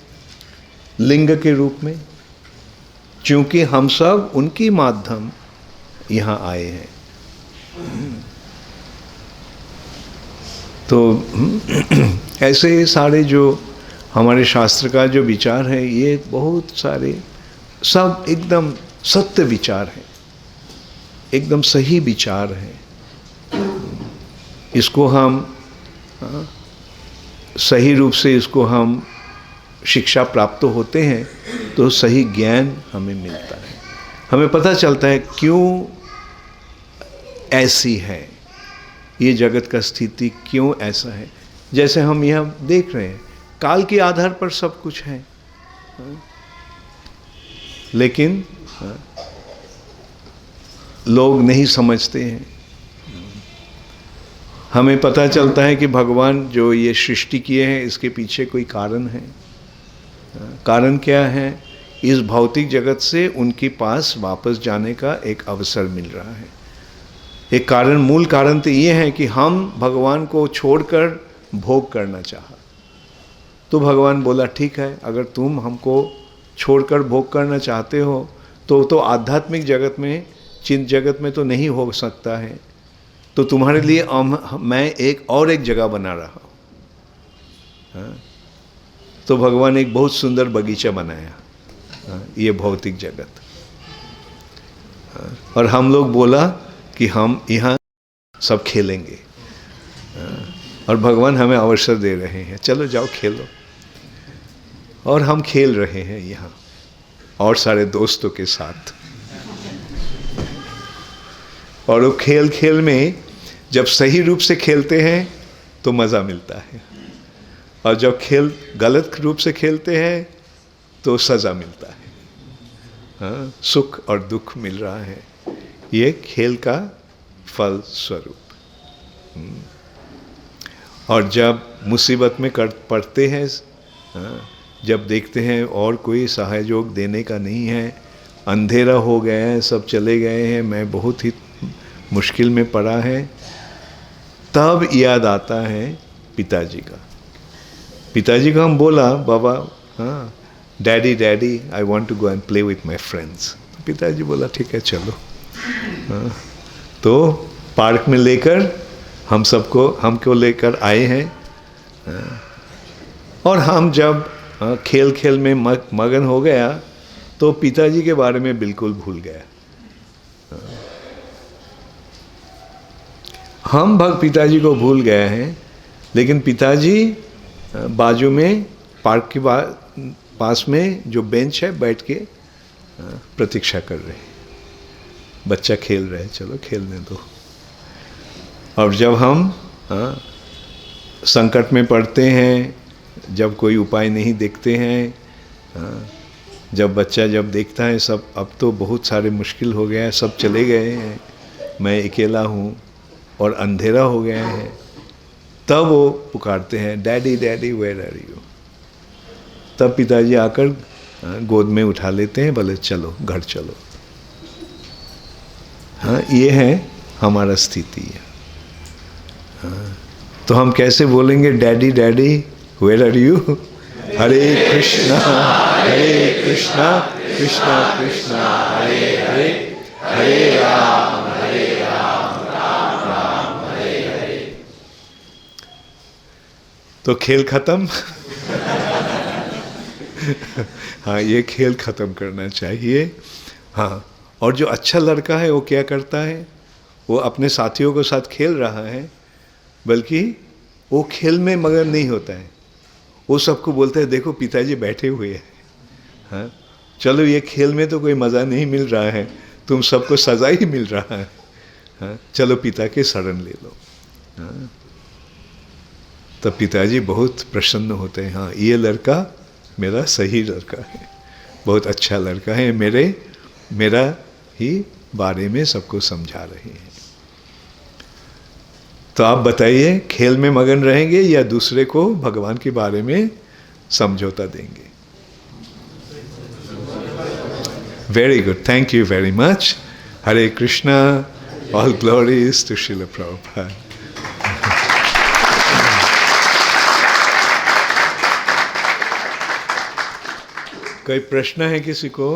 लिंग के रूप में, क्योंकि हम सब उनके माध्यम यहाँ आए हैं। तो ऐसे सारे जो हमारे शास्त्र का जो विचार है, ये बहुत सारे सब एकदम सत्य विचार है, एकदम सही विचार है। इसको हम सही रूप से इसको हम शिक्षा प्राप्त होते हैं तो सही ज्ञान हमें मिलता है, हमें पता चलता है क्यों ऐसी है ये जगत का स्थिति, क्यों ऐसा है। जैसे हम यहाँ देख रहे हैं, काल के आधार पर सब कुछ है, लेकिन लोग नहीं समझते हैं। हमें पता चलता है कि भगवान जो ये सृष्टि किए हैं इसके पीछे कोई कारण है। कारण क्या है? इस भौतिक जगत से उनके पास वापस जाने का एक अवसर मिल रहा है। एक कारण, मूल कारण तो ये है कि हम भगवान को छोड़कर भोग करना चाहा। तो भगवान बोला ठीक है, अगर तुम हमको छोड़कर भोग करना चाहते हो तो आध्यात्मिक जगत में, चिंत जगत में तो नहीं हो सकता है। तो तुम्हारे लिए मैं एक जगह बना रहा हूँ। तो भगवान एक बहुत सुंदर बगीचा बनाया, ये भौतिक जगत। और हम लोग बोला कि हम यहाँ सब खेलेंगे, और भगवान हमें अवसर दे रहे हैं, चलो जाओ खेलो। और हम खेल रहे हैं यहाँ और सारे दोस्तों के साथ। और वो खेल में जब सही रूप से खेलते हैं तो मज़ा मिलता है, और जब खेल गलत रूप से खेलते हैं तो सज़ा मिलता है। हाँ, सुख और दुख मिल रहा है, ये खेल का फल स्वरूप। और जब मुसीबत में पड़ते हैं, जब देखते हैं और कोई सहयोग देने का नहीं है, अंधेरा हो गया है, सब चले गए हैं, मैं बहुत ही मुश्किल में पड़ा है, तब याद आता है पिताजी का। पिताजी को हम बोला, बाबा हाँ daddy I want to go and play with my friends. पिताजी बोला ठीक है चलो। हाँ, तो पार्क में लेकर हमको लेकर आए हैं। और हम जब खेल में मगन हो गया तो पिताजी के बारे में बिल्कुल भूल गया। हम पिताजी को भूल गए हैं, लेकिन पिताजी बाजू में पार्क के पास में जो बेंच है बैठ के प्रतीक्षा कर रहे हैं। बच्चा खेल रहे हैं, चलो खेलने दो। और जब हम संकट में पड़ते हैं, जब कोई उपाय नहीं देखते हैं, जब बच्चा जब देखता है सब अब तो बहुत सारे मुश्किल हो गया है, सब चले गए हैं, मैं अकेला हूँ और अंधेरा हो गया है, तब वो पुकारते हैं डैडी वेयर आर यू। तब पिताजी आकर गोद में उठा लेते हैं, बोले चलो घर चलो। हाँ, ये है हमारा स्थिति है। हाँ, तो हम कैसे बोलेंगे डैडी वेयर आर यू? हरे कृष्णा कृष्णा कृष्णा हरे हरे, हरे राम राम राम हरे हरे। तो खेल खत्म। हाँ, ये खेल खत्म करना चाहिए। हाँ, और जो अच्छा लड़का है वो क्या करता है? वो अपने साथियों के साथ खेल रहा है, बल्कि वो खेल में मगन नहीं होता है। वो सबको बोलता है देखो पिताजी बैठे हुए हैं। हाँ, चलो ये खेल में तो कोई मज़ा नहीं मिल रहा है, तुम सबको सज़ा ही मिल रहा है। हाँ, चलो पिता के शरण ले लो। हाँ, तब पिताजी बहुत प्रसन्न होते हैं। हाँ, ये लड़का मेरा सही लड़का है, बहुत अच्छा लड़का है, मेरा ही बारे में सबको समझा रहे हैं। तो आप बताइए, खेल में मगन रहेंगे या दूसरे को भगवान के बारे में समझौता देंगे? Very good, thank you very much. Hare Krishna, all glories to Srila Prabhupada. कोई प्रश्न है किसी को?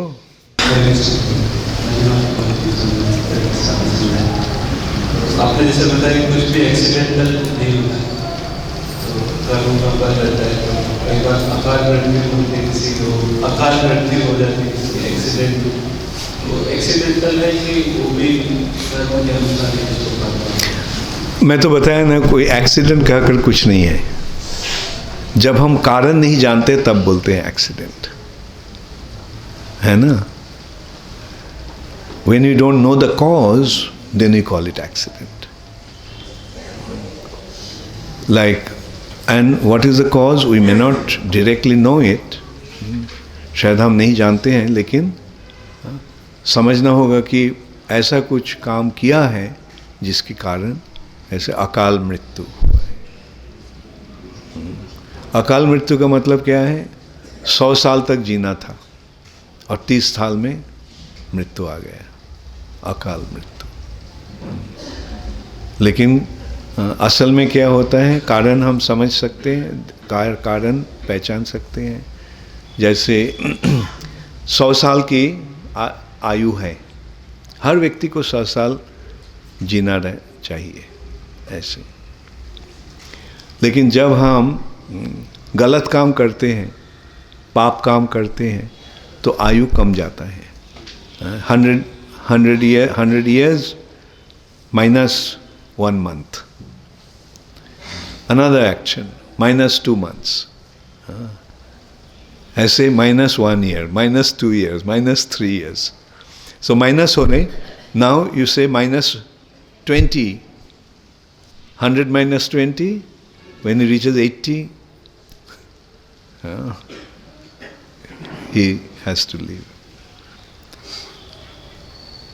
आपने जैसे बताया कि कुछ भी एक्सीडेंटल नहीं होता है, तो कर्म का फल रहता है। तो कई बार अकाल मृत्यु होती है, किसी को अकाल मृत्यु हो जाती है, किसी एक्सीडेंट, तो एक्सीडेंटल है कि वो भी कर्म के अनुसार ही होता है? मैं तो बताया ना, कोई एक्सीडेंट कहकर कुछ नहीं है। जब हम कारण नहीं जानते तब बोलते हैं एक्सीडेंट, है ना? When you don't know the cause, then you call it accident. Like, and what is the cause? We may not directly know it. शायद हम नहीं जानते हैं, लेकिन समझना होगा कि ऐसा कुछ काम किया है जिसके कारण ऐसे अकाल मृत्यु हुआ है। अकाल मृत्यु का मतलब क्या है? 100 साल तक जीना था और 30 साल में मृत्यु आ गया, अकाल मृत्यु। लेकिन असल में क्या होता है? कारण हम समझ सकते हैं, कारण पहचान सकते हैं। जैसे 100 साल की आयु है, हर व्यक्ति को 100 साल जीना चाहिए ऐसे। लेकिन जब हम गलत काम करते हैं, पाप काम करते हैं, तो आयु कम जाता है। 100 years minus 1 month. Another action minus 2 months. ऐसे -1 year, -2 years, -3 years. So minus होने, now you say -20. 100 minus 20, when he reaches 80, he has to leave.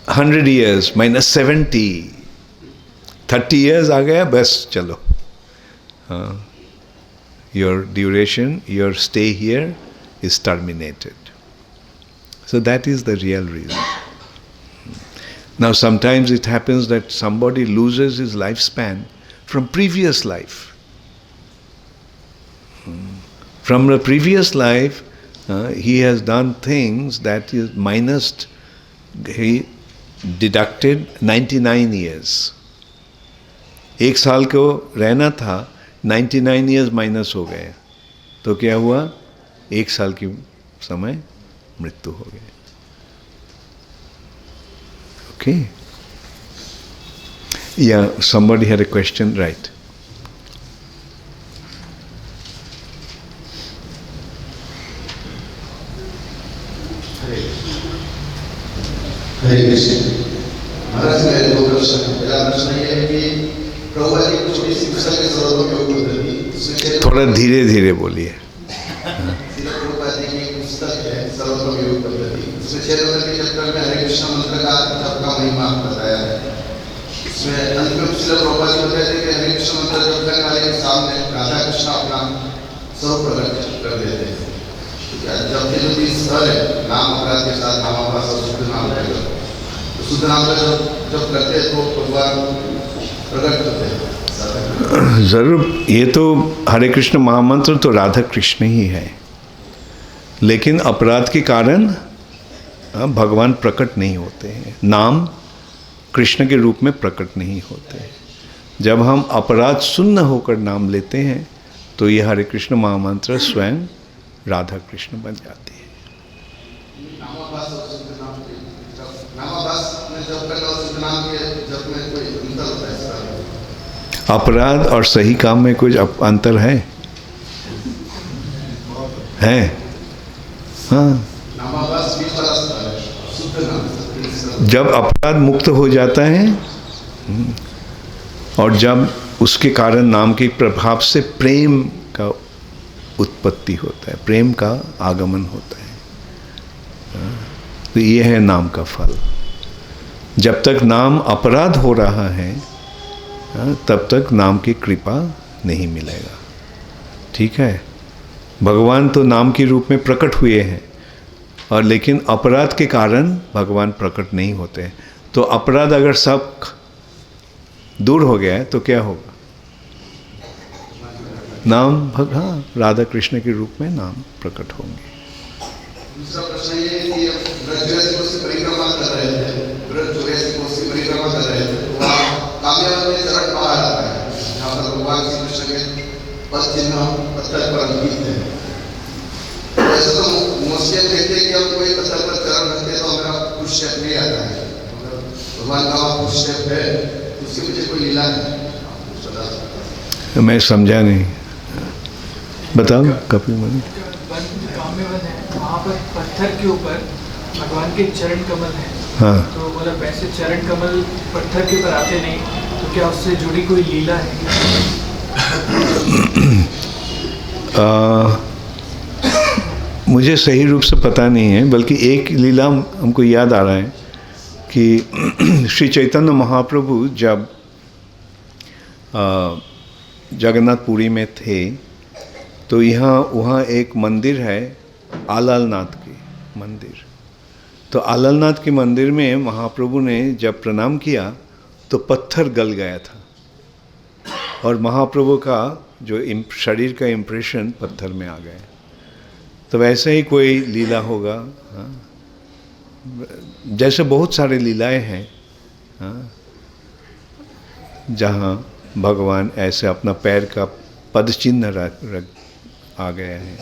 100 years minus 70, 30 years आ गया, बस चलो। Your duration, your stay here is terminated. So that is the real reason. Now sometimes it happens that somebody loses his lifespan from previous life. From the previous life, he has done things that is minused, he deducted 99 years. 1 साल को रहना था, 99 years minus हो गए, तो क्या हुआ? 1 साल की समय मृत्यु हो गई। ओके, या somebody had a question, right? हरे कृष्ण। महाराज, मेरे 2 प्रश्न हैं। पहला प्रश्न ये है कि प्रभुपाद जी की छोटी सी पुस्तक के सर्वोत्तम योग पद्धति, थोड़ा धीरे धीरे बोलिए। प्रभुपाद जी की पुस्तक है सर्वोत्तम योग पद्धति, उसमें 6 नंबर के चैप्टर में हरे कृष्ण मंत्र का जप का महिमा बताया है। इसमें अंत में प्रभुपाद जी बताते हैं कि हरे कृष्ण मंत्र जप करने वाले के सामने राधा कृष्ण अपना स्वरूप प्रकट कर देते हैं। जब के जो 30 स्तर है, नाम अपराध के साथ नामाभास और शुद्ध नाम का जप, तो शुद्ध नाम का जब करते हैं तो भगवान प्रकट होते हैं। जरूर, ये तो हरे कृष्ण महामंत्र तो राधा कृष्ण ही है, लेकिन अपराध के कारण भगवान प्रकट नहीं होते हैं, नाम कृष्ण के रूप में प्रकट नहीं होते हैं। जब हम अपराध शून्य होकर नाम लेते हैं तो ये हरे कृष्ण महामंत्र स्वयं राधा कृष्ण बन जाती है। अपराध और सही काम में कुछ अंतर है? हाँ, जब अपराध मुक्त हो जाता है और जब उसके कारण नाम के प्रभाव से प्रेम का उत्पत्ति होता है, प्रेम का आगमन होता है, तो ये है नाम का फल। जब तक नाम अपराध हो रहा है तब तक नाम की कृपा नहीं मिलेगा। ठीक है, भगवान तो नाम के रूप में प्रकट हुए हैं और लेकिन अपराध के कारण भगवान प्रकट नहीं होते हैं। तो अपराध अगर सब दूर हो गया है तो क्या होगा? नाम हाँ, राधा कृष्ण के रूप में नाम प्रकट होंगे। दूसरा प्रश्न ये है कि ब्रज को से परिक्रमा कर रहे थे, ब्रज को से परिक्रमा कर रहे थे, तो वहाँ कामयाब में चरण बाहर आता है जहाँ पर भगवान श्री कृष्ण के पद चिन्ह पत्थर पर अंकित है। तो ऐसा तो मोस्टली कहते हैं कि हम कोई पत्थर पर चरण रखते हैं तो हमारा पुरुष स्टेप नहीं आता है। भगवान का पुरुष स्टेप है, उसके पीछे कोई लीला है? मैं समझा नहीं, बताओ कपिल मुनि। काम्यवन है, वहाँ पर पत्थर के ऊपर भगवान के चरण कमल है। हाँ, तो मतलब वैसे चरण कमल पत्थर के ऊपर आते नहीं, तो क्या उससे जुड़ी कोई लीला है? मुझे सही रूप से पता नहीं है, बल्कि एक लीला हमको याद आ रहा है कि श्री चैतन्य महाप्रभु जब जगन्नाथपुरी में थे तो वहाँ एक मंदिर है आललनाथ की मंदिर। तो आललनाथ के मंदिर में महाप्रभु ने जब प्रणाम किया तो पत्थर गल गया था और महाप्रभु का जो शरीर का इम्प्रेशन पत्थर में आ गया। तो वैसे ही कोई लीला होगा। हाँ, जैसे बहुत सारे लीलाएं हैं हाँ, जहाँ भगवान ऐसे अपना पैर का पद चिन्ह रख आ गए हैं।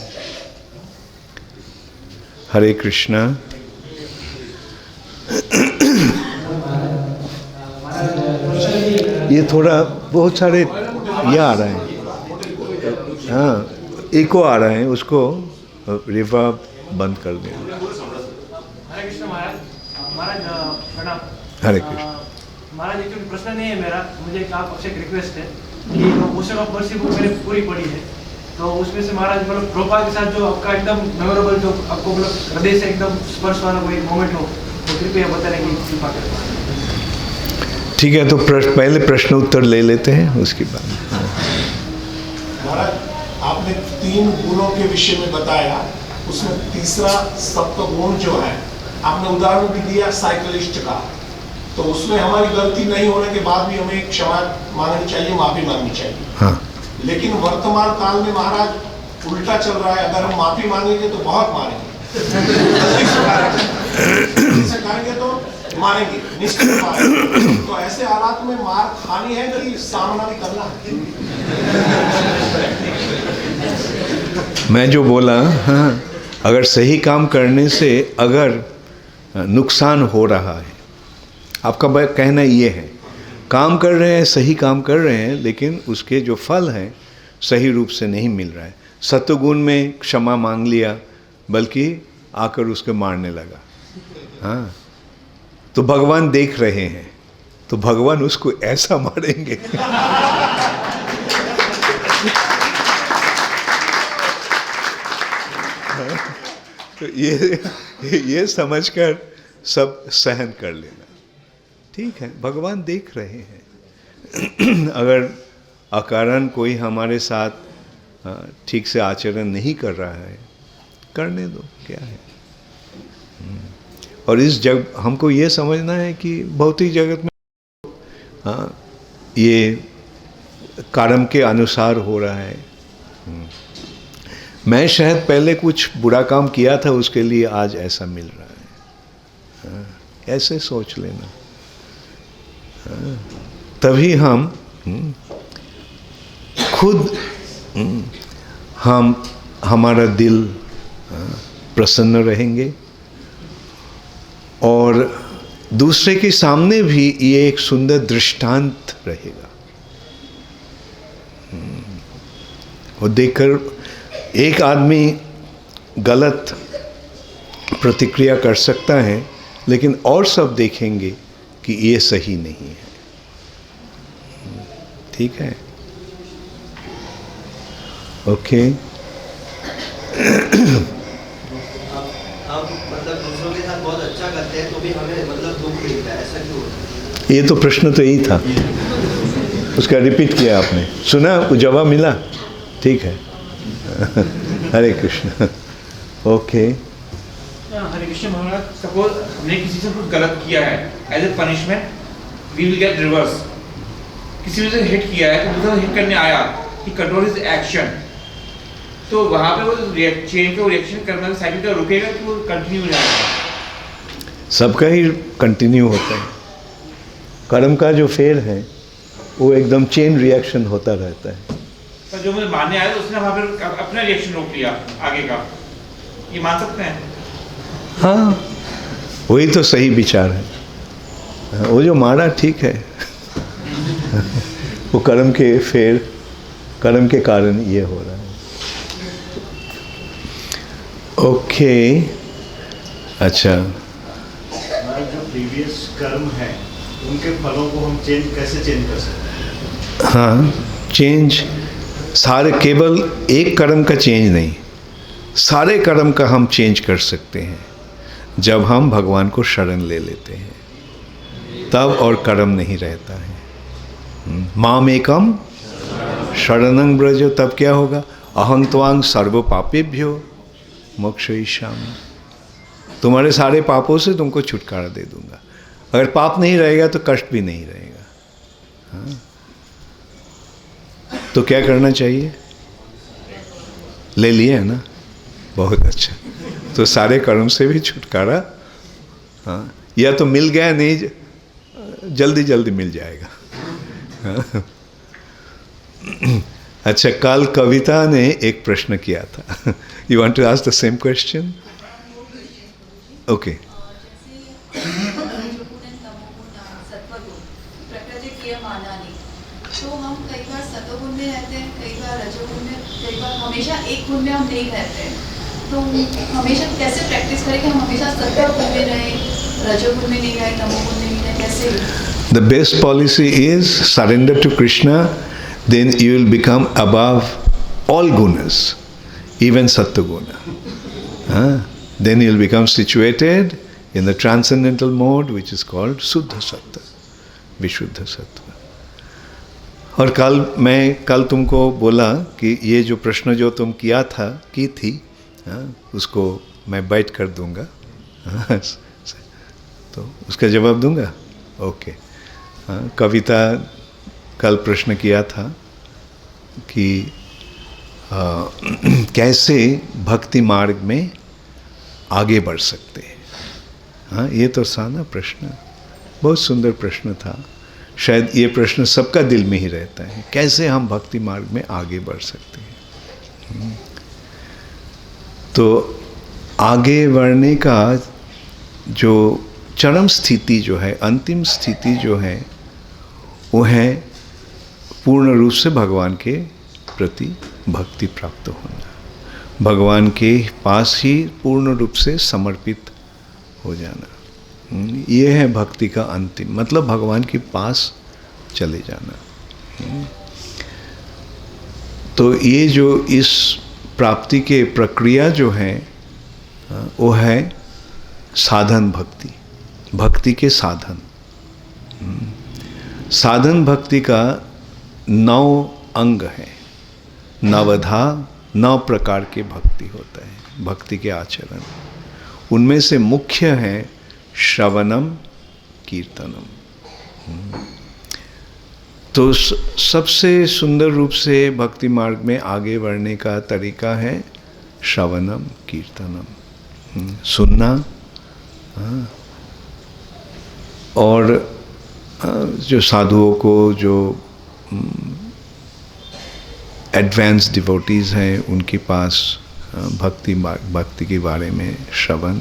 हरे कृष्णा। ये थोड़ा बहुत सारे ये आ रहा है, हाँ इको आ रहा है, उसको रिवर्ब बंद कर दें। हरे कृष्ण महाराज। महाराज प्रणाम। हरे कृष्ण महाराज, एक प्रश्न नहीं है मेरा, मुझे एक आपसे एक रिक्वेस्ट है कि ओशन ऑफ मर्सी बुक मैंने पूरी पढ़ी है, तो उसमें से महाराज मतलब प्रोपा के साथ जो आपका एकदम मेमोरेबल, जो आपको मतलब हृदय से एकदम स्पर्श वाला कोई मोमेंट हो, तो कृपया बताने की कृपा करें। ठीक है, तो पहले प्रश्न उत्तर ले लेते हैं, उसके बाद। महाराज, आपने 3 गुणों के विषय में बताया, उसमें तीसरा सत्व गुण जो है, आपने उदाहरण भी दिया साइकिलिस्ट का, तो उसमें हमारी गलती नहीं होने के बाद भी हमें क्षमा मांगनी चाहिए, माफी मांगनी चाहिए। हाँ। लेकिन वर्तमान काल में महाराज उल्टा चल रहा है, अगर हम माफी मांगेंगे तो बहुत मारेंगे, ऐसे करेंगे तो मारेंगे, निश्चित मारेंगे। तो ऐसे हालात में मार खानी है कि सामना भी करना है? मैं जो बोला, हाँ, अगर सही काम करने से अगर नुकसान हो रहा है, आपका कहना ये है, काम कर रहे हैं, सही काम कर रहे हैं, लेकिन उसके जो फल हैं सही रूप से नहीं मिल रहा है। सत्वगुण में क्षमा मांग लिया, बल्कि आकर उसको मारने लगा। हाँ, तो भगवान देख रहे हैं, तो भगवान उसको ऐसा मारेंगे तो ये समझकर सब सहन कर लेना। ठीक है, भगवान देख रहे हैं अगर अकारण कोई हमारे साथ ठीक से आचरण नहीं कर रहा है, करने दो, क्या है। और इस हमको ये समझना है कि भौतिक जगत में हाँ, ये कर्म के अनुसार हो रहा है। मैं शायद पहले कुछ बुरा काम किया था, उसके लिए आज ऐसा मिल रहा है। हाँ, ऐसे सोच लेना। हाँ, तभी हम खुद हमारा दिल प्रसन्न रहेंगे और दूसरे के सामने भी ये एक सुंदर दृष्टांत रहेगा। और देखकर एक आदमी गलत प्रतिक्रिया कर सकता है, लेकिन और सब देखेंगे कि ये सही नहीं है। ठीक है, ओके। आप मतलब दूसरों के साथ बहुत अच्छा करते हैं तो भी हमें मतलब दुख मिलता है, ऐसा क्यों होता है? ये तो प्रश्न तो यही था, उसका रिपीट किया आपने, सुना, जवाब मिला, ठीक है। हरे कृष्ण। ओके। हरे कृष्ण महाराज, सपोज हमने किसी से कुछ गलत किया है, as a punishment we will get reverse. किसी ने हिट किया है तो दूसरा हिट करने आया, ही कंट्रोल हिज एक्शन, तो वहां पे वो चेन का रिएक्शन करना साइकिल का रुकेगा कि वो कंटिन्यू हो जाएगा? सबका ही कंटिन्यू होता है। कर्म का जो फेर है वो एकदम चेन रिएक्शन होता रहता है। पर जो मुझे मानने आया तो उसने वहां पर अपना रिएक्शन रोक लिया आगे का, ये मान सकते हैं? हाँ, वही तो सही विचार है। वो जो मारा ठीक है। वो कर्म के फेर, कर्म के कारण ये हो रहा है। ओके, अच्छा। जो प्रीवियस कर्म है उनके फलों को हम कैसे चेंज कर सकते हैं? हाँ, चेंज सारे, केवल एक कर्म का चेंज नहीं, सारे कर्म का हम चेंज कर सकते हैं जब हम भगवान को शरण ले लेते हैं, तब और कर्म नहीं रहता है। माम एकम शरणं ब्रज, तब क्या होगा? अहं त्वां सर्व पापेभ्यो मोक्षयिष्यामि, तुम्हारे सारे पापों से तुमको छुटकारा दे दूंगा। अगर पाप नहीं रहेगा तो कष्ट भी नहीं रहेगा। हाँ? तो क्या करना चाहिए? ले लिए है ना, बहुत अच्छा। तो सारे कर्म से भी छुटकारा, हाँ, या तो मिल गया, नहीं जल्दी जल्दी मिल जाएगा। हाँ? अच्छा, कल कविता ने एक प्रश्न किया था। You want to ask the same question? Okay. तो हम कई बार सतोगुण में रहते हैं, कई बार रजोगुण में, कई बार हमेशा एक गुण में हम नहीं रहते हैं। तो हमेशा कैसे प्रैक्टिस करें कि हम हमेशा सतोगुण में रहें, रजोगुण में नहीं रहें, तमोगुण में नहीं रहें, कैसे? The best policy is surrender to Krishna, then you will become above all gunas, even sattva-guna. Then you will become situated in the transcendental mode which is called Suddha Sattva, Vishuddha Sattva. और कल तुमको बोला कि ये जो प्रश्न जो तुम किया था, की थी, उसको मैं बैठ कर दूंगा, तो उसका जवाब दूंगा। ओके। कविता कल प्रश्न किया था कि कैसे भक्ति मार्ग में आगे बढ़ सकते हैं। हाँ, ये तो था ना प्रश्न, बहुत सुंदर प्रश्न था। शायद ये प्रश्न सबका दिल में ही रहता है, कैसे हम भक्ति मार्ग में आगे बढ़ सकते हैं। तो आगे बढ़ने का जो चरम स्थिति जो है, अंतिम स्थिति जो है, वो है पूर्ण रूप से भगवान के प्रति भक्ति प्राप्त होना, भगवान के पास ही पूर्ण रूप से समर्पित हो जाना। ये है भक्ति का अंतिम मतलब, भगवान के पास चले जाना। तो ये जो इस प्राप्ति के प्रक्रिया जो है वो है साधन भक्ति, भक्ति के साधन। साधन भक्ति का 9 अंग है, नवधा 9 प्रकार के भक्ति होता है, भक्ति के आचरण। उनमें से मुख्य है श्रवणम कीर्तनम। तो सबसे सुंदर रूप से भक्ति मार्ग में आगे बढ़ने का तरीका है श्रवणम कीर्तनम, सुनना। और जो साधुओं को, जो एडवांस डिवोटीज हैं, उनके पास भक्ति के बारे में श्रवण,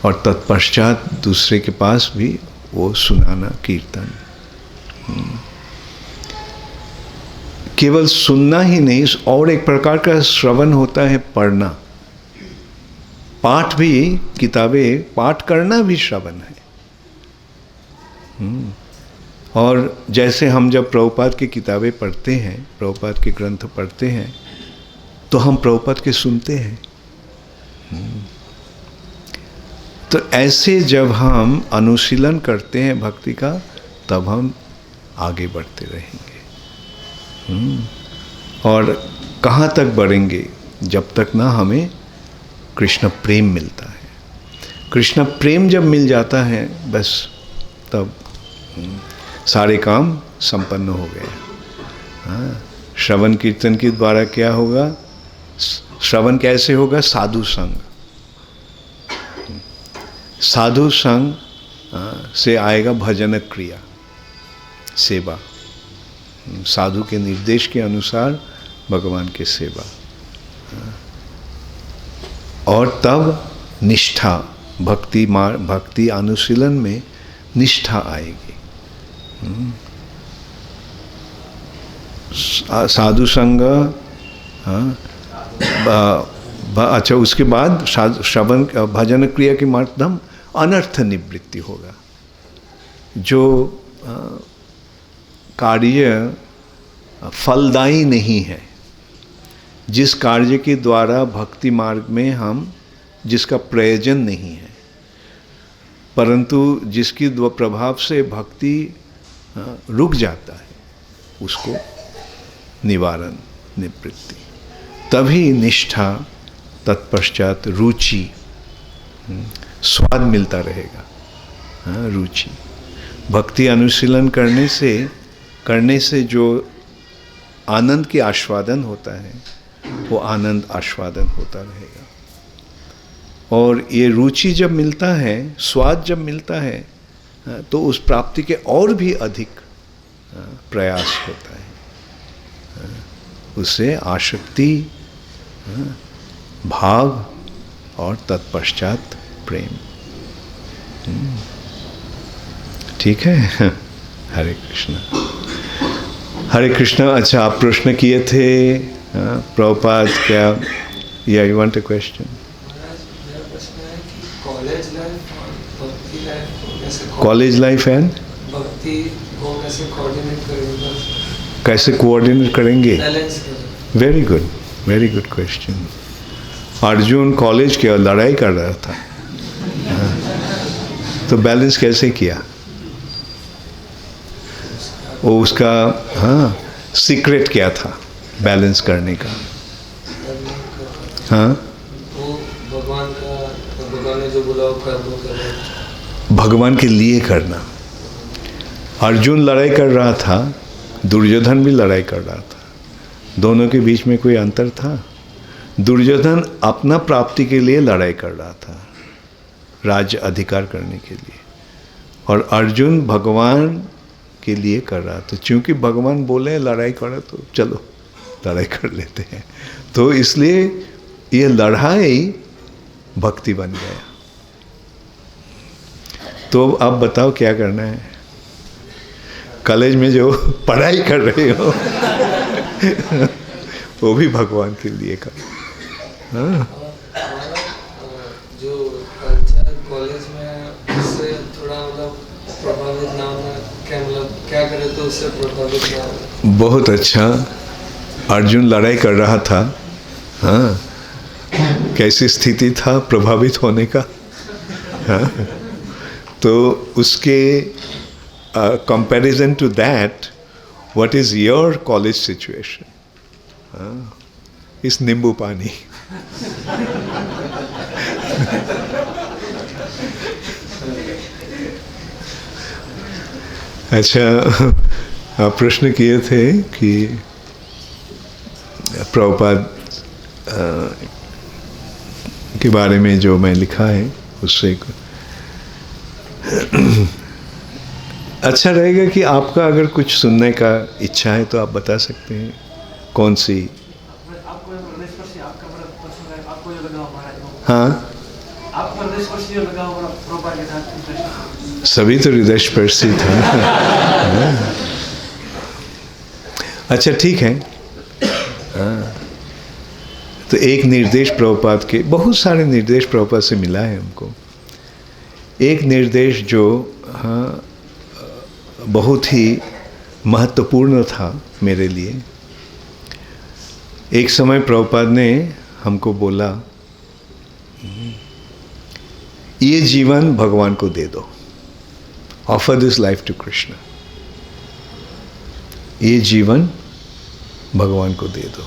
और तत्पश्चात दूसरे के पास भी वो सुनाना, कीर्तन। केवल सुनना ही नहीं, और एक प्रकार का श्रवण होता है पढ़ना, पाठ भी, किताबें पाठ करना भी श्रवण है। और जैसे हम जब प्रभुपाद की किताबें पढ़ते हैं, प्रभुपाद के ग्रंथ पढ़ते हैं, तो हम प्रभुपाद के सुनते हैं। तो ऐसे जब हम अनुशीलन करते हैं भक्ति का, तब हम आगे बढ़ते रहेंगे। और कहाँ तक बढ़ेंगे? जब तक ना हमें कृष्ण प्रेम मिलता है। कृष्ण प्रेम जब मिल जाता है, बस तब सारे काम संपन्न हो गए। हाँ, श्रवण कीर्तन के द्वारा क्या होगा? श्रवण कैसे होगा? साधु संग। साधु संग से आएगा भजन क्रिया, सेवा। साधु के निर्देश के अनुसार भगवान की सेवा। और तब निष्ठा, भक्ति अनुशीलन में निष्ठा आएगी। साधु संग, अच्छा, उसके बाद श्रवण भजन क्रिया के माध्यम अनर्थ निवृत्ति होगा। जो कार्य फलदायी नहीं है, जिस कार्य के द्वारा भक्ति मार्ग में हम, जिसका प्रयोजन नहीं है, परंतु जिसकी प्रभाव से भक्ति रुक जाता है, उसको निवारण, निवृत्ति। तभी निष्ठा, तत्पश्चात रुचि, स्वाद मिलता रहेगा। रुचि, भक्ति अनुशीलन करने से जो आनंद की आस्वादन होता है, वो आनंद आस्वादन होता रहेगा। और ये रुचि जब मिलता है, स्वाद जब मिलता है, तो उस प्राप्ति के और भी अधिक प्रयास होता है। उससे आसक्ति, भाव और तत्पश्चात प्रेम। ठीक है। हरे कृष्ण, हरे कृष्ण। अच्छा, आप प्रश्न किए थे प्रभुपाद, क्या? या you want a question? College life and भक्ति को कैसे कोऑर्डिनेट करेंगे? कैसे कोऑर्डिनेट करेंगे? Very good, very good question. Arjun college के लड़ाई कर रहा था, तो बैलेंस कैसे किया? वो उसका सीक्रेट क्या था बैलेंस करने का? हाँ, वो भगवान ने जो बोला वो कर्म करना, भगवान के लिए करना। अर्जुन लड़ाई कर रहा था, दुर्योधन भी लड़ाई कर रहा था। दोनों के बीच में कोई अंतर था? दुर्योधन अपना प्राप्ति के लिए लड़ाई कर रहा था, राज्य अधिकार करने के लिए, और अर्जुन भगवान के लिए कर रहा था। क्योंकि भगवान बोले लड़ाई करो, तो चलो लड़ाई कर लेते हैं। तो इसलिए ये लड़ाई भक्ति बन गया। तो अब बताओ क्या करना है? कॉलेज में जो पढ़ाई कर रहे हो वो भी भगवान के लिए करो। हाँ, जो कल्चर कॉलेज में उससे थोड़ा मतलब प्रभावित ना होना, क्या करे तो उससे प्रभावित ना हो? बहुत अच्छा। अर्जुन लड़ाई कर रहा था, हाँ, कैसी स्थिति था प्रभावित होने का? हाँ, तो उसके comparison to that, what is your college situation? इस नींबू पानी। अच्छा, आप प्रश्न किए थे कि प्रभुपाद के बारे में जो मैं लिखा है उससे अच्छा रहेगा कि आपका अगर कुछ सुनने का इच्छा है तो आप बता सकते हैं। कौन सी? हाँ, सभी तो हृदय स्पर्शी था। अच्छा, ठीक है। हाँ, तो एक निर्देश प्रभुपाद के, बहुत सारे निर्देश प्रभुपाद से मिला है हमको। एक निर्देश जो हाँ बहुत ही महत्वपूर्ण था मेरे लिए। एक समय प्रभुपाद ने हमको बोला ये जीवन भगवान को दे दो, offer this life to Krishna, ये जीवन भगवान को दे दो।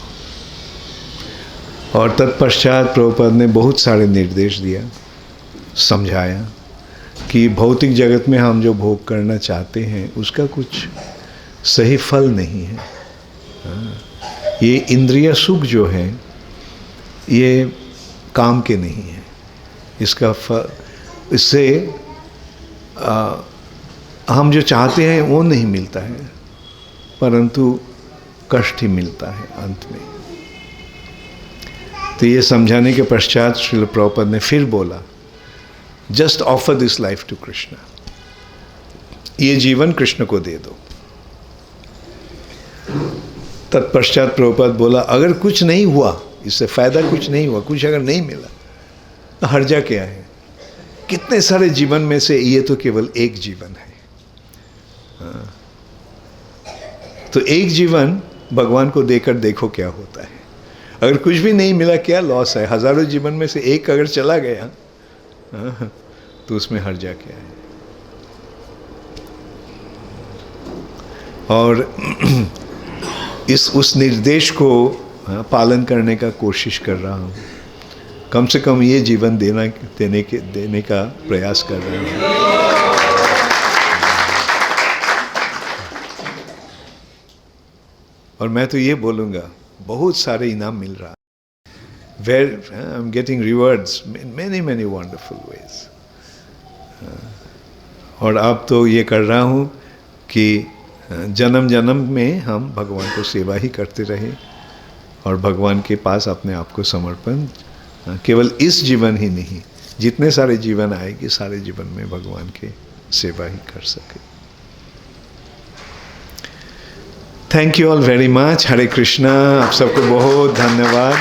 और तत्पश्चात प्रभुपाद ने बहुत सारे निर्देश दिया, समझाया कि भौतिक जगत में हम जो भोग करना चाहते हैं उसका कुछ सही फल नहीं है। ये इंद्रिय सुख जो है ये काम के नहीं है, इसका फल, इससे हम जो चाहते हैं वो नहीं मिलता है, परंतु कष्ट ही मिलता है अंत में। तो ये समझाने के पश्चात श्रील प्रभुपाद ने फिर बोला, just offer this life to Krishna, ये जीवन कृष्ण को दे दो। तत्पश्चात प्रभुपाद बोला, अगर कुछ नहीं हुआ, इससे फायदा कुछ नहीं हुआ, कुछ अगर नहीं मिला तो हर्जा क्या है? कितने सारे जीवन में से ये तो केवल एक जीवन है। तो एक जीवन भगवान को देकर देखो क्या होता है। अगर कुछ भी नहीं मिला क्या लॉस है? हजारों जीवन में से एक अगर चला गया तो उसमें हर्जा क्या है? और उस निर्देश को पालन करने का कोशिश कर रहा हूँ। कम से कम ये जीवन देने का प्रयास कर रहा हूँ। और मैं तो ये बोलूँगा, बहुत सारे इनाम मिल रहा है। I am getting rewards in many wonderful ways. और अब तो ये कर रहा हूँ कि जन्म जन्म में हम भगवान को सेवा ही करते रहे और भगवान के पास अपने आप को समर्पण, केवल इस जीवन ही नहीं, जितने सारे जीवन आएंगे सारे जीवन में भगवान के सेवा ही कर सके। Thank you all very much. Hare Krishna. आप सबको बहुत धन्यवाद।